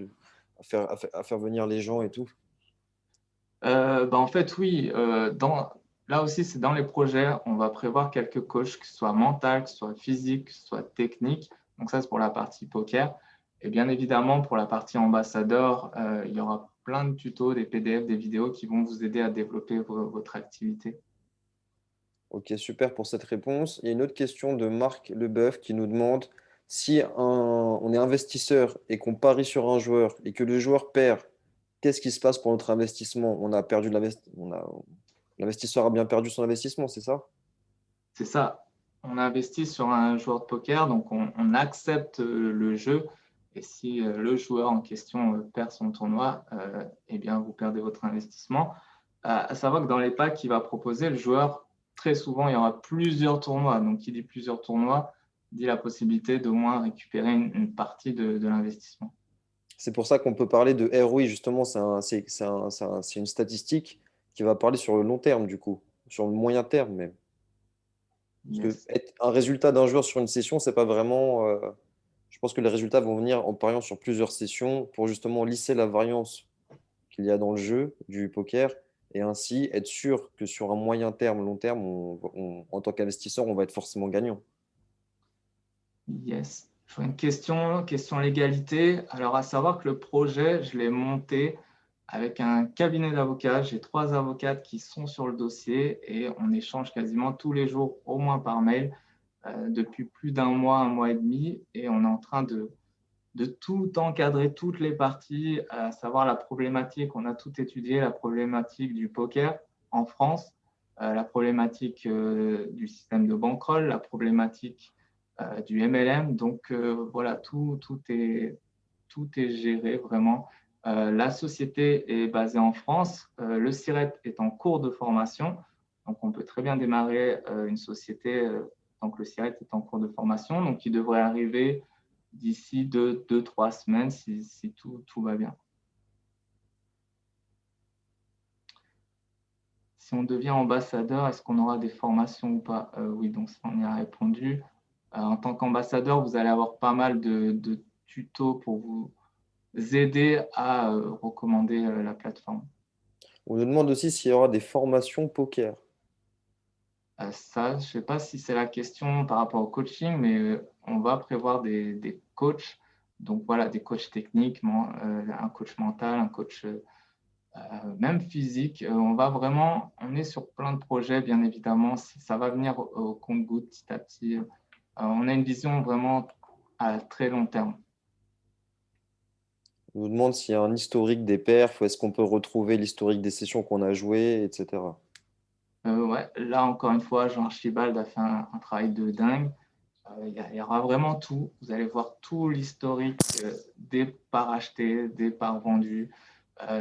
à faire venir les gens et tout? En fait, oui. Là aussi, c'est dans les projets. On va prévoir quelques coachs, que ce soit mental, que ce soit physique, que ce soit technique. Donc ça, c'est pour la partie poker. Et bien évidemment, pour la partie ambassadeur, il y aura plein de tutos, des PDF, des vidéos qui vont vous aider à développer votre activité. Ok, super pour cette réponse. Il y a une autre question de Marc Leboeuf qui nous demande si on est investisseur et qu'on parie sur un joueur et que le joueur perd, qu'est-ce qui se passe pour notre investissement? On a perdu l'investisseur a bien perdu son investissement, c'est ça? C'est ça. On investit sur un joueur de poker, donc on accepte le jeu. Et si le joueur en question perd son tournoi, eh bien, vous perdez votre investissement. À savoir que dans les packs qu'il va proposer, le joueur, très souvent, il y aura plusieurs tournois. Donc, qui dit plusieurs tournois, dit la possibilité d'au moins récupérer une partie de l'investissement. C'est pour ça qu'on peut parler de ROI, justement, c'est une statistique qui va parler sur le long terme, du coup, sur le moyen terme même. Parce que Yes. un résultat d'un joueur sur une session, c'est pas vraiment. Je pense que les résultats vont venir en pariant sur plusieurs sessions pour justement lisser la variance qu'il y a dans le jeu du poker et ainsi être sûr que sur un moyen terme, long terme, en tant qu'investisseur, on va être forcément gagnant. Yes. Je vois une question légalité. Alors, à savoir que le projet, je l'ai monté avec un cabinet d'avocats. J'ai 3 avocates qui sont sur le dossier et on échange quasiment tous les jours, au moins par mail, depuis plus d'un mois, un mois et demi. Et on est en train de tout encadrer, toutes les parties, à savoir la problématique. On a tout étudié, la problématique du poker en France, la problématique du système de bankroll, la problématique du MLM. Donc voilà, tout est géré vraiment. La société est basée en France. Le CIRET est en cours de formation. Donc on peut très bien démarrer une société tant que le CIRET est en cours de formation. Donc il devrait arriver d'ici 2-3 semaines si tout va bien. Si on devient ambassadeur, est-ce qu'on aura des formations ou pas? Oui, donc ça, on y a répondu. En tant qu'ambassadeur, vous allez avoir pas mal de tutos pour vous aider à recommander la plateforme. On nous demande aussi s'il y aura des formations poker. Ça, je ne sais pas si c'est la question par rapport au coaching, mais on va prévoir des coachs. Donc voilà, des coachs techniques, un coach mental, un coach même physique. On est sur plein de projets, bien évidemment. Ça va venir au compte-gouttes petit à petit. On a une vision vraiment à très long terme. On nous demande s'il y a un historique des perfs, ou est-ce qu'on peut retrouver l'historique des sessions qu'on a jouées, etc. Ouais, là, encore une fois, Jean Archibald a fait un travail de dingue. Il y aura vraiment tout. Vous allez voir tout l'historique des parts achetées, des parts vendues,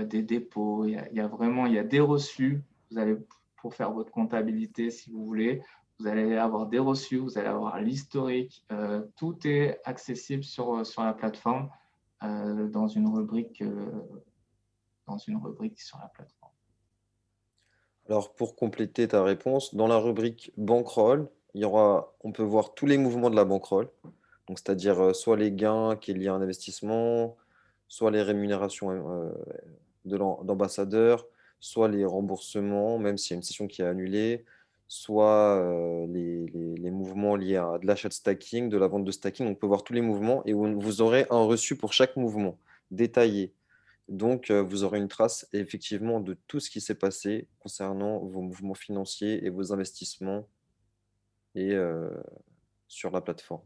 des dépôts. Il y a des reçus. Vous allez, pour faire votre comptabilité, si vous voulez, vous allez avoir des reçus, vous allez avoir l'historique. Tout est accessible sur la plateforme dans une rubrique sur la plateforme. Alors, pour compléter ta réponse, dans la rubrique bankroll, on peut voir tous les mouvements de la bankroll. Donc, c'est-à-dire soit les gains qui est lié à un investissement, soit les rémunérations d'ambassadeurs, soit les remboursements, même s'il y a une session qui est annulée, soit les mouvements liés à de l'achat de stacking, de la vente de stacking. On peut voir tous les mouvements et vous aurez un reçu pour chaque mouvement détaillé. Donc, vous aurez une trace effectivement de tout ce qui s'est passé concernant vos mouvements financiers et vos investissements et, sur la plateforme.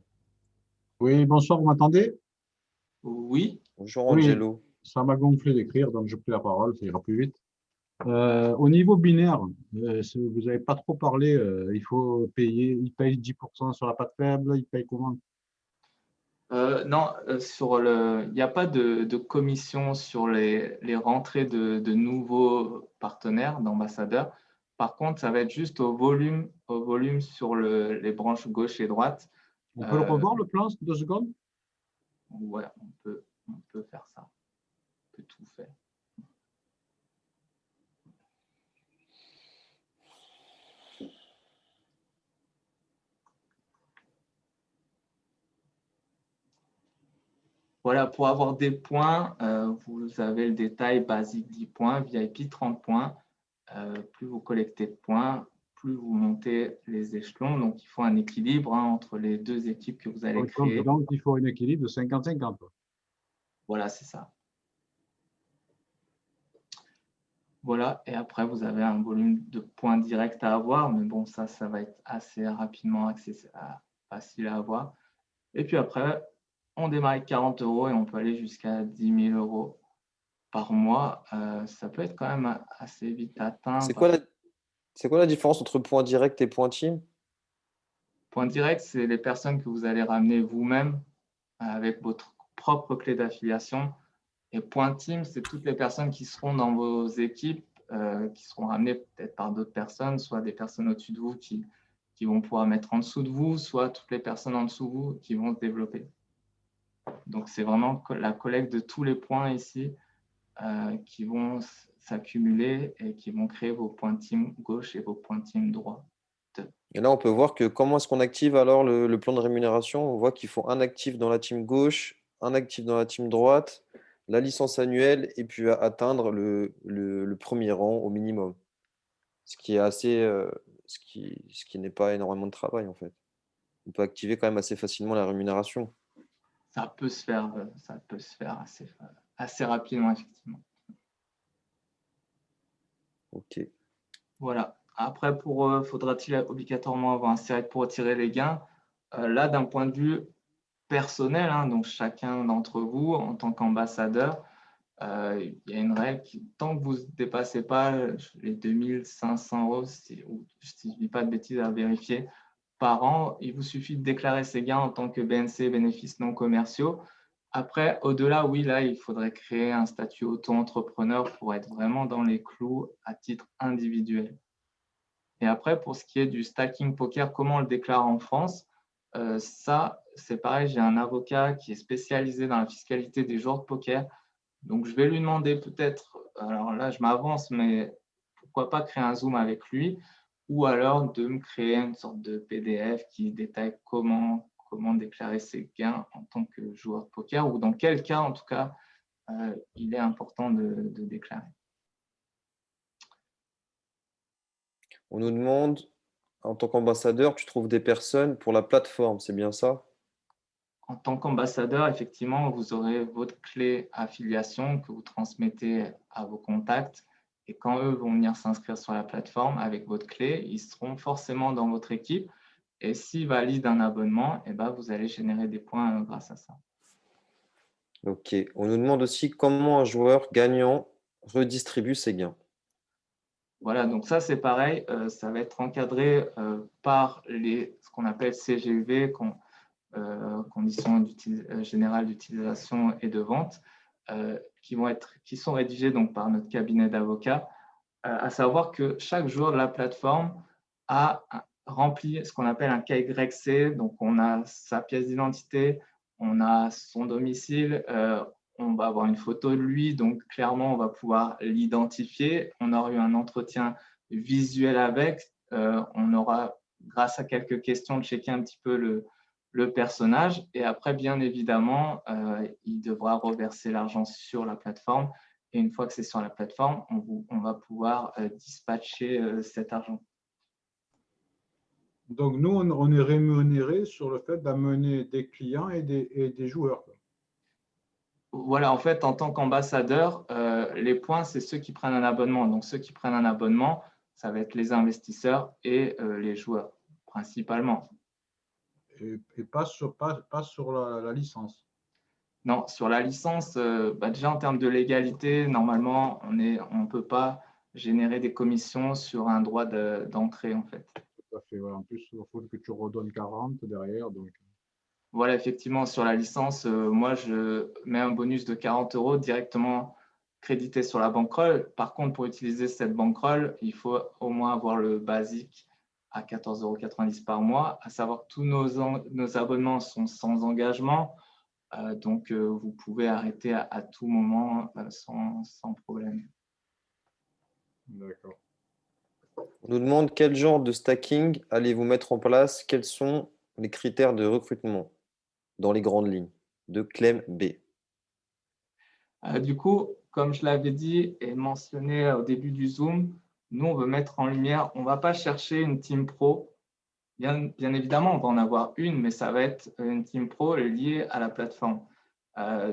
Oui, bonsoir, vous m'entendez? Oui, Bonjour Oui, Angelo. ça m'a gonflé d'écrire, donc je pris la parole, ça ira plus vite. Au niveau binaire, vous n'avez pas trop parlé, il faut payer, il paye 10% sur la patte faible, il paye comment? non, il n'y a pas de commission sur les rentrées de nouveaux partenaires, d'ambassadeurs. Par contre, ça va être juste au volume sur les branches gauche et droite. On peut le revoir, le plan, 2 secondes? Ouais, on peut faire ça. On peut tout faire. Voilà, pour avoir des points, vous avez le détail basique 10 points, VIP 30 points. Plus vous collectez de points, plus vous montez les échelons. Donc, il faut un équilibre entre les deux équipes que vous allez créer. Donc, il faut un équilibre de 50-50. Voilà, c'est ça. Voilà, et après, vous avez un volume de points directs à avoir, mais bon, ça va être assez rapidement facile à avoir. Et puis après, on démarre avec 40 € et on peut aller jusqu'à 10 000 € par mois. Ça peut être quand même assez vite atteint. C'est quoi la différence entre point direct et point team? Point direct, c'est les personnes que vous allez ramener vous-même avec votre propre clé d'affiliation. Et point team, c'est toutes les personnes qui seront dans vos équipes, qui seront ramenées peut-être par d'autres personnes, soit des personnes au-dessus de vous qui vont pouvoir mettre en dessous de vous, soit toutes les personnes en dessous de vous qui vont se développer. Donc, c'est vraiment la collecte de tous les points ici qui vont s'accumuler et qui vont créer vos points team gauche et vos points team droit. Et là, on peut voir que comment est-ce qu'on active alors le plan de rémunération. On voit qu'il faut un actif dans la team gauche, un actif dans la team droite, la licence annuelle et puis atteindre le premier rang au minimum. Ce qui est assez, ce qui n'est pas énormément de travail en fait. On peut activer quand même assez facilement la rémunération. Ça peut se faire assez rapidement, effectivement. Ok. Voilà. Après, faudra-t-il obligatoirement avoir un SIRET pour retirer les gains? Là, d'un point de vue personnel, hein, donc chacun d'entre vous, en tant qu'ambassadeur, il y a une règle qui, tant que vous ne dépassez pas les 2500 €, si je ne dis pas de bêtises à vérifier, par an, il vous suffit de déclarer ces gains en tant que BNC, bénéfices non commerciaux. Après, au-delà, oui, là, il faudrait créer un statut auto-entrepreneur pour être vraiment dans les clous à titre individuel. Et après, pour ce qui est du stacking poker, comment on le déclare en France? Ça, c'est pareil, j'ai un avocat qui est spécialisé dans la fiscalité des joueurs de poker. Donc, je vais lui demander peut-être, alors là, je m'avance, mais pourquoi pas créer un Zoom avec lui ou alors de me créer une sorte de PDF qui détaille comment déclarer ses gains en tant que joueur de poker ou dans quel cas, en tout cas, il est important de déclarer. On nous demande, en tant qu'ambassadeur, tu trouves des personnes pour la plateforme, c'est bien ça? En tant qu'ambassadeur, effectivement, vous aurez votre clé affiliation que vous transmettez à vos contacts. Et quand eux vont venir s'inscrire sur la plateforme avec votre clé, ils seront forcément dans votre équipe. Et s'ils valident un abonnement, eh ben, vous allez générer des points grâce à ça. Ok. On nous demande aussi comment un joueur gagnant redistribue ses gains. Voilà, donc ça, c'est pareil. Ça va être encadré par ce qu'on appelle CGV, conditions générales d'utilisation et de vente, qui sont rédigées donc, par notre cabinet d'avocats, à savoir que chaque joueur de la plateforme a rempli ce qu'on appelle un KYC. Donc, on a sa pièce d'identité, on a son domicile, on va avoir une photo de lui. Donc, clairement, on va pouvoir l'identifier. On aura eu un entretien visuel avec. On aura, grâce à quelques questions, checké un petit peu le personnage. Et après, bien évidemment, il devra reverser l'argent sur la plateforme. Et une fois que c'est sur la plateforme, on va pouvoir dispatcher cet argent. Donc, nous, on est rémunéré sur le fait d'amener des clients et des joueurs. Voilà, en fait, en tant qu'ambassadeur, les points, c'est ceux qui prennent un abonnement. Donc, ceux qui prennent un abonnement, ça va être les investisseurs et les joueurs, principalement. Et pas sur la licence. Non, sur la licence, déjà en termes de légalité, normalement, on ne peut pas générer des commissions sur un droit d'entrée, en fait. Tout à fait. Voilà. En plus, il faut que tu redonnes 40 derrière. Donc, Voilà, effectivement, sur la licence, moi, je mets un bonus de 40 € directement crédité sur la bankroll. Par contre, pour utiliser cette bankroll, il faut au moins avoir le basique à 14,90 € par mois, à savoir que tous nos abonnements sont sans engagement. Donc, vous pouvez arrêter à tout moment sans problème. d'accord. On nous demande quel genre de stacking allez-vous mettre en place? Quels sont les critères de recrutement dans les grandes lignes de Clem B? Du coup, comme je l'avais dit et mentionné au début du Zoom, nous, on veut mettre en lumière, on ne va pas chercher une team pro. Bien évidemment, on va en avoir une, mais ça va être une team pro liée à la plateforme.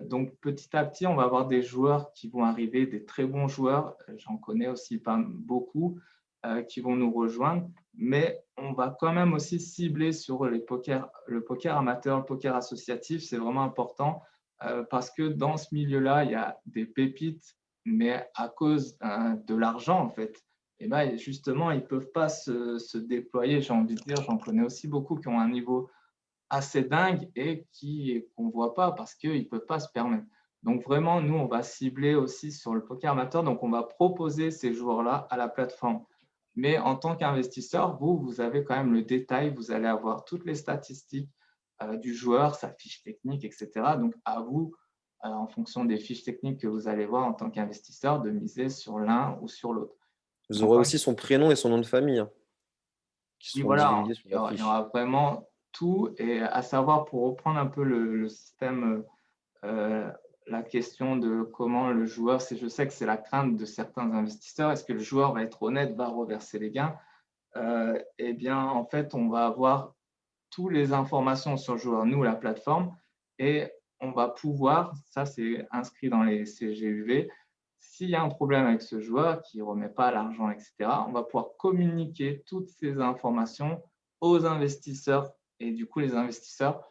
Donc, petit à petit, on va avoir des joueurs qui vont arriver, des très bons joueurs. J'en connais aussi pas beaucoup qui vont nous rejoindre, mais on va quand même aussi cibler sur le poker amateur, le poker associatif. C'est vraiment important parce que dans ce milieu-là, il y a des pépites, mais à cause de l'argent, en fait, et ben, justement, ils ne peuvent pas se déployer. J'ai envie de dire, j'en connais aussi beaucoup qui ont un niveau assez dingue et qu'on ne voit pas parce qu'ils ne peuvent pas se permettre. Donc, vraiment, nous, on va cibler aussi sur le poker amateur. Donc, on va proposer ces joueurs-là à la plateforme. Mais en tant qu'investisseur, vous avez quand même le détail. Vous allez avoir toutes les statistiques du joueur, sa fiche technique, etc. Donc, à vous, en fonction des fiches techniques que vous allez voir en tant qu'investisseur, de miser sur l'un ou sur l'autre. Vous aurez aussi son prénom et son nom de famille qui Oui, seront voilà, divulgués sur il y la aura, il y fiche. aura vraiment tout. Et à savoir, pour reprendre un peu le système, la question de comment le joueur, je sais que c'est la crainte de certains investisseurs, est-ce que le joueur va être honnête, va reverser les gains? Eh bien, en fait, on va avoir toutes les informations sur le joueur, nous, la plateforme, et on va pouvoir, ça c'est inscrit dans les CGUV, s'il y a un problème avec ce joueur qui ne remet pas l'argent, etc., on va pouvoir communiquer toutes ces informations aux investisseurs. Et du coup, les investisseurs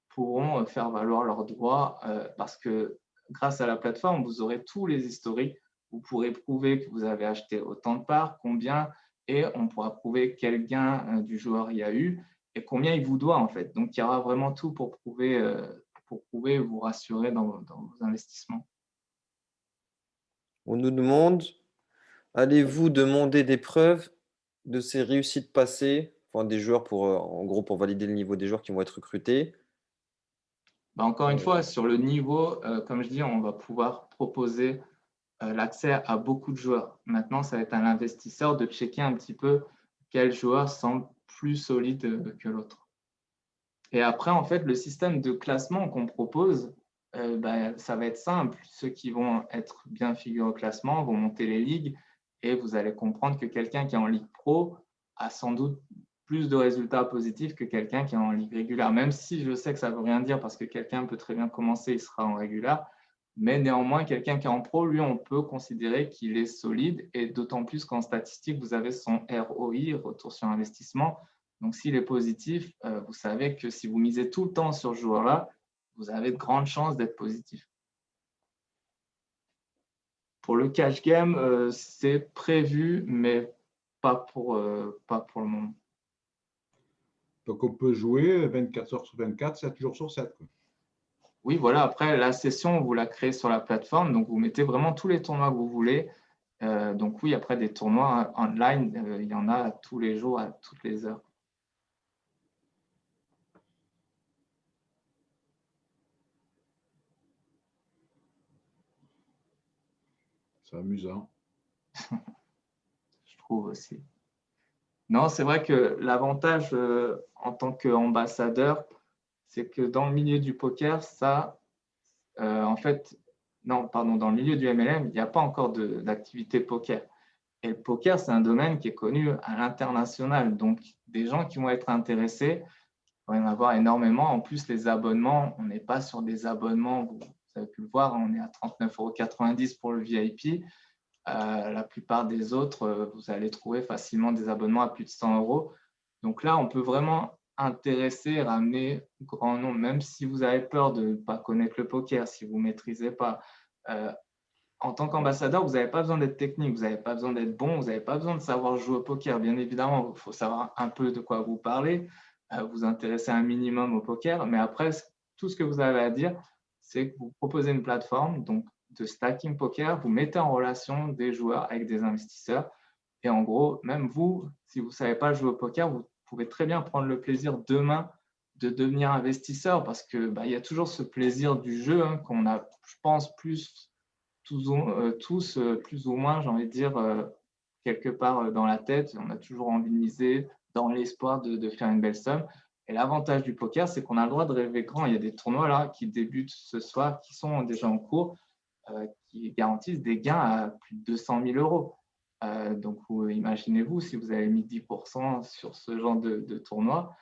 pourront faire valoir leurs droits parce que grâce à la plateforme, vous aurez tous les historiques. Vous pourrez prouver que vous avez acheté autant de parts, combien, et on pourra prouver quel gain du joueur il y a eu et combien il vous doit en fait. Donc, il y aura vraiment tout pour prouver et vous rassurer dans vos investissements. On nous demande, allez-vous demander des preuves de ces réussites passées, enfin des joueurs en gros, pour valider le niveau des joueurs qui vont être recrutés? Encore une fois, sur le niveau, comme je dis, on va pouvoir proposer l'accès à beaucoup de joueurs. Maintenant, ça va être à l'investisseur de checker un petit peu quel joueur semble plus solide que l'autre. Et après, en fait, le système de classement qu'on propose, ça va être simple. Ceux qui vont être bien figurés au classement vont monter les ligues et vous allez comprendre que quelqu'un qui est en Ligue Pro a sans doute plus de résultats positifs que quelqu'un qui est en Ligue régulière. Même si je sais que ça ne veut rien dire parce que quelqu'un peut très bien commencer, il sera en régulière. Mais néanmoins, quelqu'un qui est en pro, lui, on peut considérer qu'il est solide et d'autant plus qu'en statistique, vous avez son ROI, retour sur investissement. Donc, s'il est positif, vous savez que si vous misez tout le temps sur ce joueur-là, vous avez de grandes chances d'être positif. Pour le cash game, c'est prévu, mais pas pour le moment. Donc, on peut jouer 24 heures sur 24, 7 jours sur 7. Quoi. Oui, voilà. Après, la session, vous la créez sur la plateforme. Donc, vous mettez vraiment tous les tournois que vous voulez. Donc, oui, après des tournois online, il y en a tous les jours, à toutes les heures. C'est amusant. Je trouve aussi. Non, c'est vrai que l'avantage en tant qu'ambassadeur, c'est que dans le milieu du poker, en fait, non, pardon, dans le milieu du MLM, il n'y a pas encore d'activité poker. Et le poker, c'est un domaine qui est connu à l'international. Donc, des gens qui vont être intéressés, il va y en avoir énormément. En plus, les abonnements, on n'est pas sur des abonnements, vous avez pu le voir, on est à 39,90 € pour le VIP. La plupart des autres, vous allez trouver facilement des abonnements à plus de 100 €. Donc là, on peut vraiment intéresser, ramener grand nombre, même si vous avez peur de ne pas connaître le poker, si vous ne maîtrisez pas. En tant qu'ambassadeur, vous n'avez pas besoin d'être technique, vous n'avez pas besoin d'être bon, vous n'avez pas besoin de savoir jouer au poker. Bien évidemment, il faut savoir un peu de quoi vous parlez, vous intéresser un minimum au poker, mais après, tout ce que vous avez à dire, c'est que vous proposez une plateforme donc de stacking poker, vous mettez en relation des joueurs avec des investisseurs. Et en gros, même vous, si vous ne savez pas jouer au poker, vous pouvez très bien prendre le plaisir demain de devenir investisseur parce que il y a toujours ce plaisir du jeu qu'on a, je pense, tous plus ou moins, j'ai envie de dire, quelque part dans la tête. On a toujours envie de miser dans l'espoir de faire une belle somme. Et l'avantage du poker, c'est qu'on a le droit de rêver grand. Il y a des tournois là qui débutent ce soir, qui sont déjà en cours, qui garantissent des gains à plus de 200 000 €. Donc, imaginez-vous, si vous avez mis 10% sur ce genre de tournoi,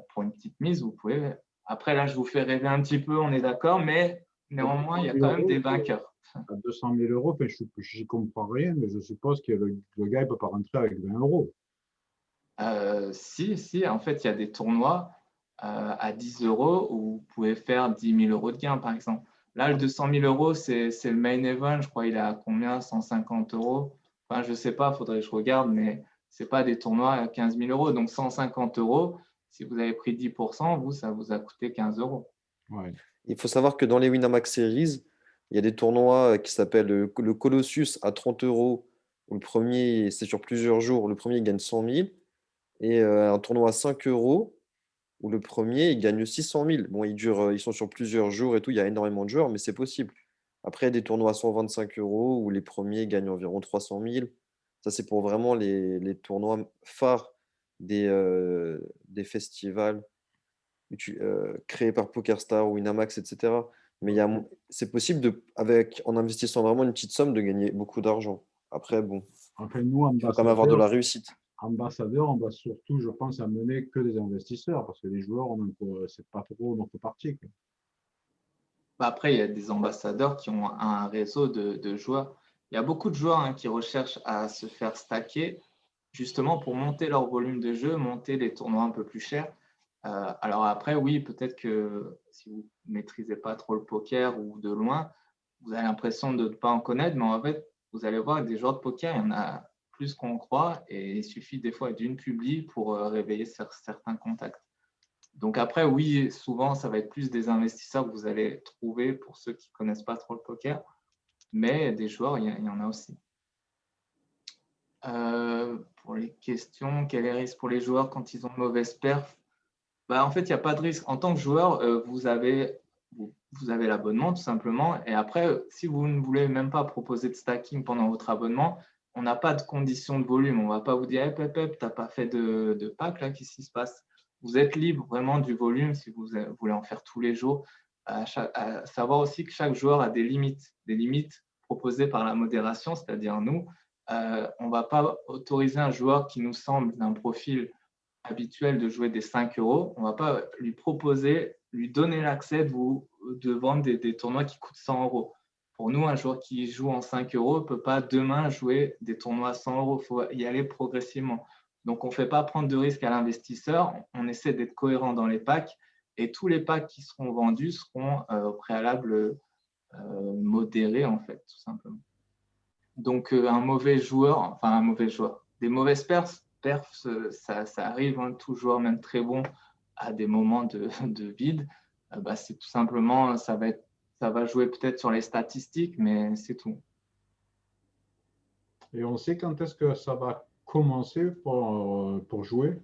pour une petite mise, vous pouvez… Après, là, je vous fais rêver un petit peu, on est d'accord, mais néanmoins, il y a quand même des vainqueurs. À 200 000 €, je n'y comprends rien, mais je suppose que le gars ne peut pas rentrer avec 20 €. Si, en fait, il y a des tournois à 10 € où vous pouvez faire 10 000 € de gain, par exemple. Là, le 200 000 €, c'est le main event. Je crois qu'il est à combien? 150 €. Enfin, je ne sais pas, il faudrait que je regarde, mais ce n'est pas des tournois à 15 000 €. Donc, 150 €, si vous avez pris 10%, vous, ça vous a coûté 15 €. Ouais. Il faut savoir que dans les Winamax Series, il y a des tournois qui s'appellent le Colossus à 30 €, où le premier, c'est sur plusieurs jours, le premier il gagne 100 000, et un tournoi à 5 € où le premier il gagne 600 000. Bon, ils sont sur plusieurs jours et tout, il y a énormément de joueurs, mais c'est possible. Après, il y a des tournois à 125 € où les premiers gagnent environ 300 000. Ça, c'est pour vraiment les tournois phares des festivals créés par PokerStar ou Winamax, etc. Mais c'est possible, en investissant vraiment une petite somme, de gagner beaucoup d'argent. Après, bon, Enfin, nous, il faut quand même avoir de la réussite. ambassadeurs, on va surtout, je pense, amener que des investisseurs, parce que les joueurs, c'est pas trop notre partie. Après, il y a des ambassadeurs qui ont un réseau de joueurs. Il y a beaucoup de joueurs qui recherchent à se faire stacker justement pour monter leur volume de jeu, monter les tournois un peu plus chers. Alors après, oui, peut-être que si vous ne maîtrisez pas trop le poker ou de loin, vous avez l'impression de ne pas en connaître, mais en fait, vous allez voir des joueurs de poker, il y en a plus qu'on croit et il suffit des fois d'une publi pour réveiller certains contacts. Donc après, oui, souvent, ça va être plus des investisseurs que vous allez trouver pour ceux qui ne connaissent pas trop le poker, mais des joueurs, il y en a aussi. Pour les questions, quel est le risque pour les joueurs quand ils ont de mauvaises perfs? En fait, il n'y a pas de risque. En tant que joueur, vous avez l'abonnement tout simplement. Et après, si vous ne voulez même pas proposer de stacking pendant votre abonnement, on n'a pas de condition de volume. On ne va pas vous dire, tu n'as pas fait de pack, là, qu'est-ce qui se passe? Vous êtes libre vraiment du volume si vous voulez en faire tous les jours. À savoir aussi que chaque joueur a des limites proposées par la modération, c'est-à-dire nous. On ne va pas autoriser un joueur qui nous semble d'un profil habituel de jouer des 5 €. On ne va pas lui proposer, lui donner l'accès de vendre des tournois qui coûtent 100 €. Pour nous, un joueur qui joue en 5 € ne peut pas demain jouer des tournois à 100 €. Il faut y aller progressivement. Donc, on ne fait pas prendre de risque à l'investisseur. On essaie d'être cohérent dans les packs et tous les packs qui seront vendus seront au préalable modérés, en fait, tout simplement. Donc, un mauvais joueur, des mauvaises perfs, ça arrive, tout joueur, même très bon, à des moments de vide. C'est tout simplement, ça va jouer peut-être sur les statistiques, mais c'est tout. Et on sait quand est-ce que ça va commencer pour jouer?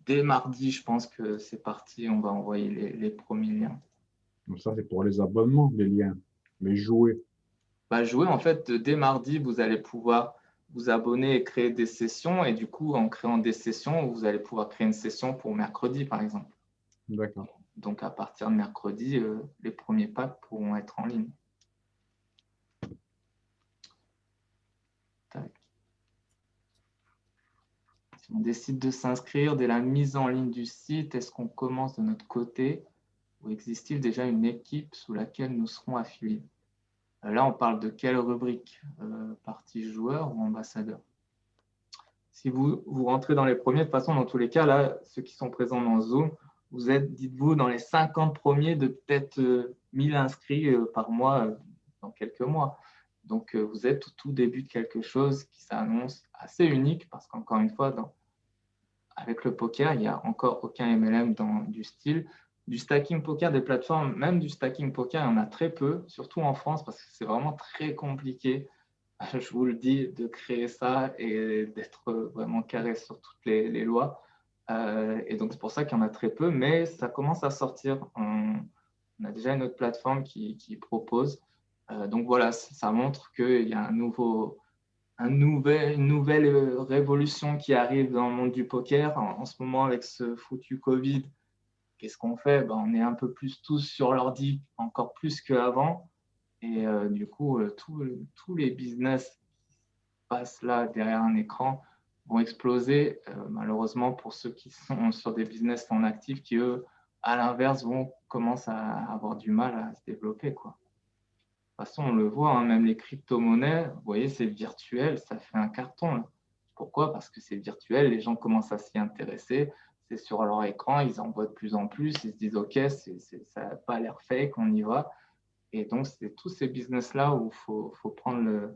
Dès mardi, je pense que c'est parti. On va envoyer les premiers liens. Donc ça, c'est pour les abonnements, les liens. Mais jouer. Jouer, en fait, dès mardi, vous allez pouvoir vous abonner et créer des sessions. Et du coup, en créant des sessions, vous allez pouvoir créer une session pour mercredi, par exemple. D'accord. Donc, à partir de mercredi, les premiers packs pourront être en ligne. Tac. Si on décide de s'inscrire dès la mise en ligne du site, est-ce qu'on commence de notre côté ou existe-t-il déjà une équipe sous laquelle nous serons affiliés? Là, on parle de quelle rubrique? Partie joueur ou ambassadeur? Si vous rentrez dans les premiers, de toute façon, dans tous les cas, là, ceux qui sont présents dans Zoom, vous êtes, dites-vous, dans les 50 premiers de peut-être 1000 inscrits par mois dans quelques mois. Donc, vous êtes au tout début de quelque chose qui s'annonce assez unique parce qu'encore une fois, avec le poker, il n'y a encore aucun MLM du style. Du stacking poker, des plateformes, même du stacking poker, il y en a très peu, surtout en France parce que c'est vraiment très compliqué, je vous le dis, de créer ça et d'être vraiment carré sur toutes les lois. Et donc, c'est pour ça qu'il y en a très peu, mais ça commence à sortir. On a déjà une autre plateforme qui propose. Donc voilà, ça montre qu'il y a une nouvelle révolution qui arrive dans le monde du poker. En ce moment, avec ce foutu Covid, qu'est-ce qu'on fait? On est un peu plus tous sur l'ordi, encore plus qu'avant. Et du coup, tous les business qui passent là derrière un écran vont exploser, malheureusement pour ceux qui sont sur des business en actif qui, eux, à l'inverse, commencent à avoir du mal à se développer, quoi. De toute façon, on le voit, hein, même les crypto-monnaies, vous voyez, c'est virtuel, ça fait un carton, là. Pourquoi? Parce que c'est virtuel, les gens commencent à s'y intéresser, c'est sur leur écran, ils en voient de plus en plus, ils se disent, OK, ça n'a pas l'air fake, on y va. Et donc, c'est tous ces business-là où il faut prendre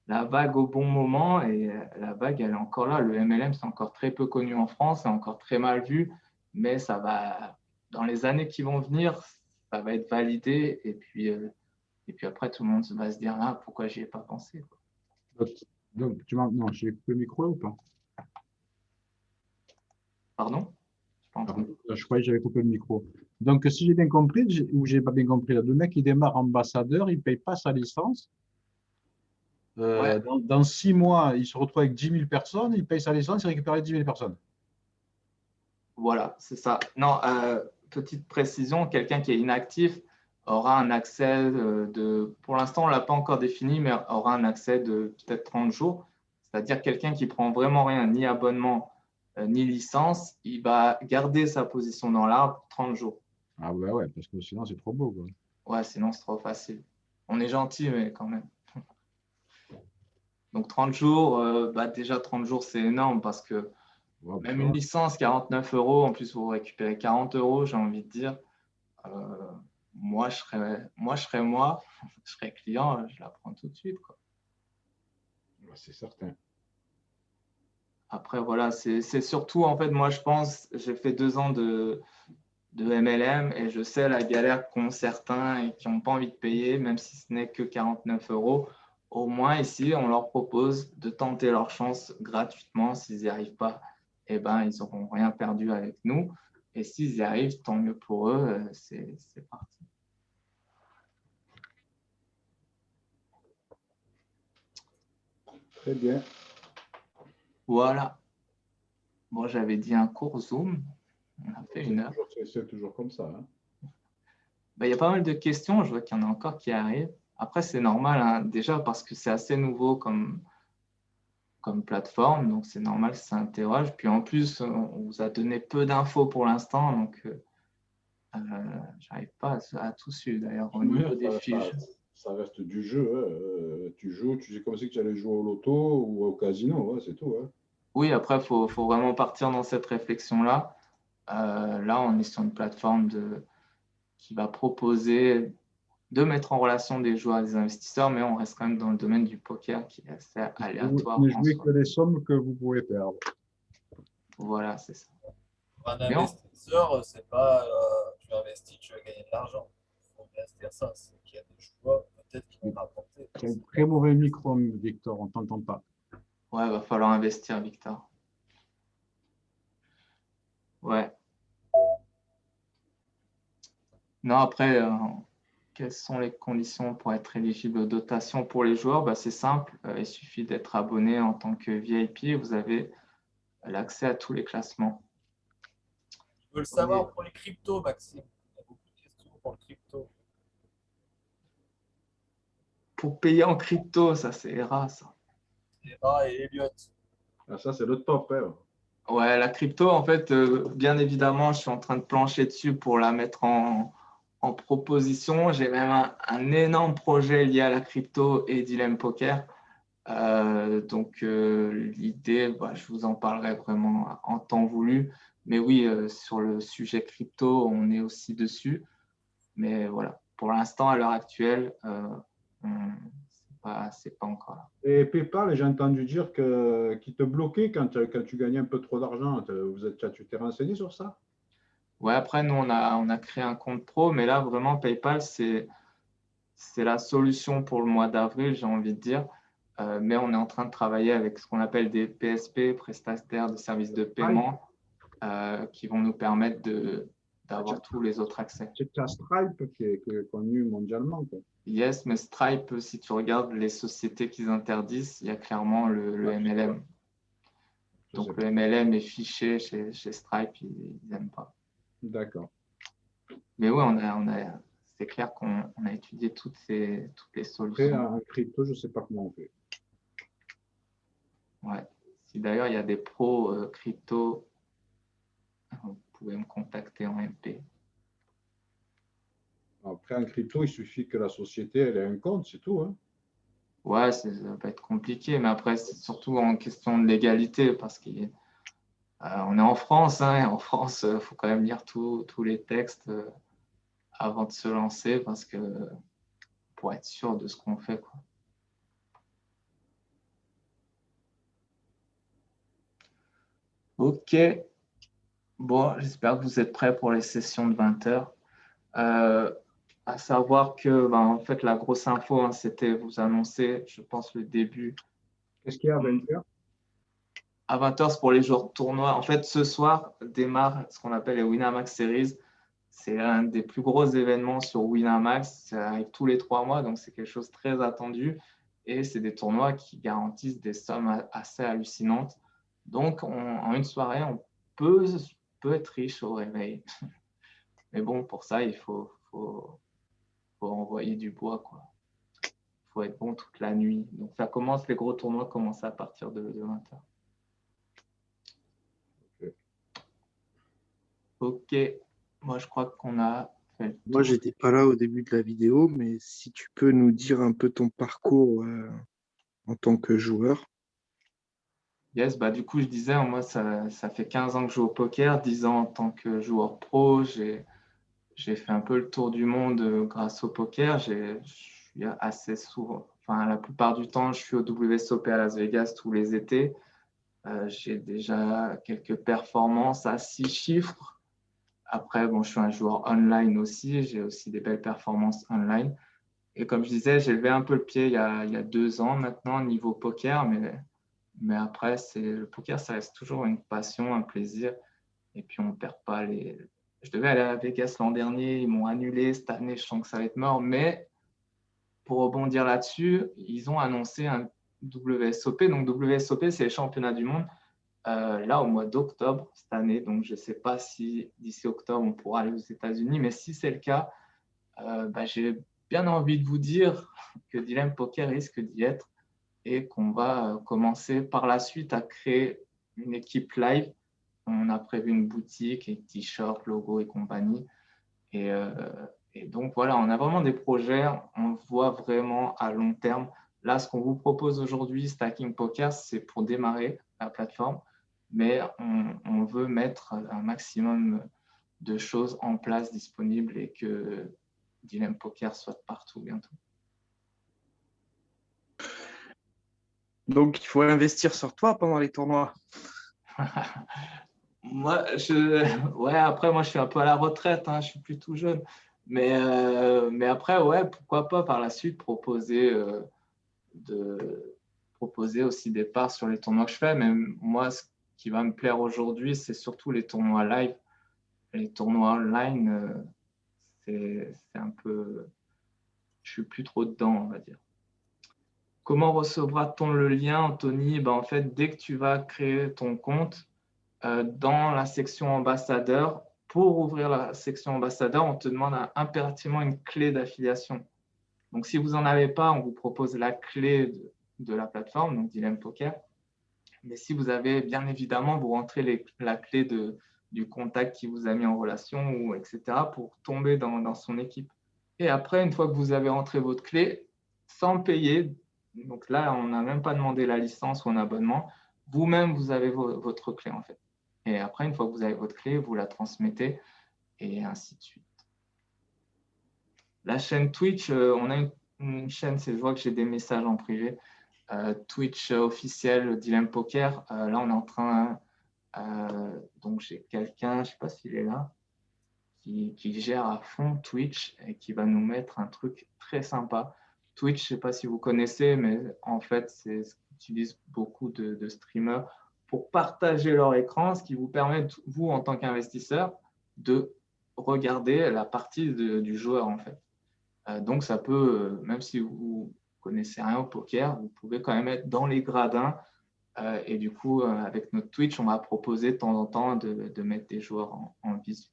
la vague au bon moment. Et la vague, elle est encore là. Le MLM, c'est encore très peu connu en France, c'est encore très mal vu. Mais ça va, dans les années qui vont venir, ça va être validé. Et puis après, tout le monde va se dire, ah, pourquoi j'y ai pas pensé, quoi. Donc, non, j'ai coupé le micro là ou pas? Pardon? Pardon, je croyais que j'avais coupé le micro. Donc, si j'ai bien compris, ou j'ai pas bien compris, là, le mec, il démarre ambassadeur, il ne paye pas sa licence. Ouais. Dans 6 mois, il se retrouve avec 10 000 personnes, il paye sa licence, il récupère les 10 000 personnes. Voilà, c'est ça. Non, petite précision, quelqu'un qui est inactif aura un accès pour l'instant, on ne l'a pas encore défini, mais aura un accès de peut-être 30 jours. C'est-à-dire quelqu'un qui prend vraiment rien, ni abonnement, ni licence, il va garder sa position dans l'arbre 30 jours. Ah ouais, ouais, parce que sinon, c'est trop beau, quoi. Ouais, sinon, c'est trop facile. On est gentil, mais quand même. Donc, 30 jours, déjà 30 jours, c'est énorme parce que Ouais, même une licence, 49 euros, en plus, vous récupérez 40 euros, j'ai envie de dire. Moi, je serais client, je la prends tout de suite, quoi. c'est certain. Après, voilà, c'est surtout, en fait, moi, je pense, j'ai fait 2 ans de MLM et je sais la galère qu'ont certains et qui n'ont pas envie de payer, même si ce n'est que 49 euros. Au moins, ici, on leur propose de tenter leur chance gratuitement. S'ils n'y arrivent pas, eh ben, ils n'auront rien perdu avec nous. Et s'ils y arrivent, tant mieux pour eux, c'est parti. Très bien. Voilà. Bon, j'avais dit un court Zoom. On a fait 1 heure. C'est toujours comme ça, hein. Il y a pas mal de questions. Je vois qu'il y en a encore qui arrivent. Après, c'est normal, hein, déjà parce que c'est assez nouveau comme plateforme. Donc, c'est normal que ça interroge. Puis en plus, on vous a donné peu d'infos pour l'instant. Donc, j'arrive pas à tout suivre d'ailleurs au niveau des fiches. Ça reste du jeu, hein. Tu joues, tu sais comme si tu allais jouer au loto ou au casino, hein, c'est tout, hein. Oui, après, il faut vraiment partir dans cette réflexion-là. Là, on est sur une plateforme qui va proposer de mettre en relation des joueurs et des investisseurs, mais on reste quand même dans le domaine du poker qui est assez aléatoire. Vous ne jouez que les sommes que vous pouvez perdre. Voilà, c'est ça. Pour un investisseur, c'est pas tu investis, tu vas gagner de l'argent. Il faut bien se dire ça. C'est qu'il y a des choix peut-être qui vont rapporter. C'est un très mauvais micro, Victor, on ne t'entend pas. Ouais, il va falloir investir, Victor. Ouais. Non, après, quelles sont les conditions pour être éligible aux dotations pour les joueurs? Bah, c'est simple, il suffit d'être abonné en tant que VIP et vous avez l'accès à tous les classements. Je veux le savoir pour les cryptos, Maxime. Il y a beaucoup de questions pour le crypto. Pour payer en crypto, ça c'est rare ça. Eva et Elliot. Ah, ça, c'est le top. Hein. Ouais, la crypto, en fait, bien évidemment, je suis en train de plancher dessus pour la mettre en proposition. J'ai même un énorme projet lié à la crypto et Dilemme Poker. Donc, l'idée, bah, je vous en parlerai vraiment en temps voulu. Mais oui, sur le sujet crypto, on est aussi dessus. Mais voilà, pour l'instant, à l'heure actuelle, c'est pas encore là. Et PayPal, j'ai entendu dire qu'ils te bloquaient quand tu gagnais un peu trop d'argent. Tu t'es renseigné sur ça? Ouais, après, nous, on a créé un compte pro, mais là, vraiment, PayPal, c'est la solution pour le mois d'avril, j'ai envie de dire. Mais on est en train de travailler avec ce qu'on appelle des PSP, prestataires de services de paiement, qui vont nous permettre d'avoir tous les autres accès. C'est la Stripe qui est connue mondialement, quoi. Yes, mais Stripe, si tu regardes les sociétés qu'ils interdisent, il y a clairement le MLM. Donc le MLM est fiché chez Stripe, ils n'aiment pas. D'accord. Mais oui, c'est clair qu'on a étudié toutes les Après, solutions. en crypto, je ne sais pas comment on fait. Ouais. Si d'ailleurs il y a des pros crypto, vous pouvez me contacter en MP. Après, en crypto, il suffit que la société elle ait un compte, c'est tout. Hein. Ouais, ça va être compliqué, mais après, c'est surtout en question de légalité, parce qu'on est en France, hein, et en France, il faut quand même lire tous les textes avant de se lancer, parce que pour être sûr de ce qu'on fait, quoi. Ok, bon, j'espère que vous êtes prêts pour les sessions de 20 heures. À savoir que, en fait, la grosse info, hein, c'était vous annoncer, je pense, le début. Qu'est-ce qu'il y a à 20h? À 20h, c'est pour les jours de tournoi. En fait, ce soir démarre ce qu'on appelle les Winamax Series. C'est un des plus gros événements sur Winamax. Ça arrive tous les 3 mois, donc c'est quelque chose de très attendu. Et c'est des tournois qui garantissent des sommes assez hallucinantes. Donc, en une soirée, on peut être riche au réveil. Mais bon, pour ça, il faut envoyer du bois, quoi. Il faut être bon toute la nuit. Donc, les gros tournois commencent à partir de 20h. Ok, moi je crois qu'on a fait le tour. Moi, j'étais pas là au début de la vidéo, mais si tu peux nous dire un peu ton parcours en tant que joueur. Yes, du coup, je disais, moi, ça fait 15 ans que je joue au poker, 10 ans en tant que joueur pro. J'ai fait un peu le tour du monde grâce au poker. Je suis assez souvent, enfin, la plupart du temps, je suis au WSOP à Las Vegas tous les étés. J'ai déjà quelques performances à 6 chiffres. Après, bon, je suis un joueur online aussi. J'ai aussi des belles performances online. Et comme je disais, j'ai levé un peu le pied il y a 2 ans maintenant niveau poker. Mais après, le poker, ça reste toujours une passion, un plaisir. Et puis, on ne perd pas les… Je devais aller à Vegas l'an dernier. Ils m'ont annulé. Cette année, je sens que ça va être mort. Mais pour rebondir là-dessus, ils ont annoncé un WSOP. Donc, WSOP, c'est les championnats du monde. Là, au mois d'octobre cette année. Donc, je ne sais pas si d'ici octobre, on pourra aller aux États-Unis. Mais si c'est le cas, j'ai bien envie de vous dire que Dilemme Poker risque d'y être et qu'on va commencer par la suite à créer une équipe live. On a prévu une boutique et t-shirts, logos et compagnie. Et donc, voilà, on a vraiment des projets. On voit vraiment à long terme. Là, ce qu'on vous propose aujourd'hui, Stacking Poker, c'est pour démarrer la plateforme. Mais on veut mettre un maximum de choses en place disponibles et que Dilemme Poker soit partout bientôt. Donc, il faut investir sur toi pendant les tournois. Après, moi, je suis un peu à la retraite, hein, je suis plus tout jeune. Mais après, ouais, pourquoi pas par la suite proposer aussi des parts sur les tournois que je fais. Mais moi, ce qui va me plaire aujourd'hui, c'est surtout les tournois live. Les tournois online, c'est un peu suis plus trop dedans, on va dire. Comment recevra-t-on le lien, Anthony? En fait, dès que tu vas créer ton compte, dans la section ambassadeur, pour ouvrir la section ambassadeur, on te demande impérativement une clé d'affiliation. Donc, si vous n'en avez pas, on vous propose la clé de la plateforme, donc Dilemme Poker. Mais si vous avez, bien évidemment, vous rentrez la clé du contact qui vous a mis en relation, ou etc., pour tomber dans son équipe. Et après, une fois que vous avez rentré votre clé, sans payer, donc là, on n'a même pas demandé la licence ou un abonnement, vous-même, vous avez votre clé, en fait. Et après, une fois que vous avez votre clé, vous la transmettez, et ainsi de suite. La chaîne Twitch, on a une chaîne, je vois que j'ai des messages en privé. Twitch officiel Dilemme Poker. Là, on est en train, donc j'ai quelqu'un, je ne sais pas s'il est là, qui gère à fond Twitch et qui va nous mettre un truc très sympa. Twitch, je ne sais pas si vous connaissez, mais en fait, c'est ce qu'utilisent beaucoup de streamers pour partager leur écran, ce qui vous permet, vous, en tant qu'investisseur, de regarder la partie du joueur, en fait. Donc, ça peut, même si vous connaissez rien au poker, vous pouvez quand même être dans les gradins. Et du coup, avec notre Twitch, on va proposer de temps en temps de mettre des joueurs en visu.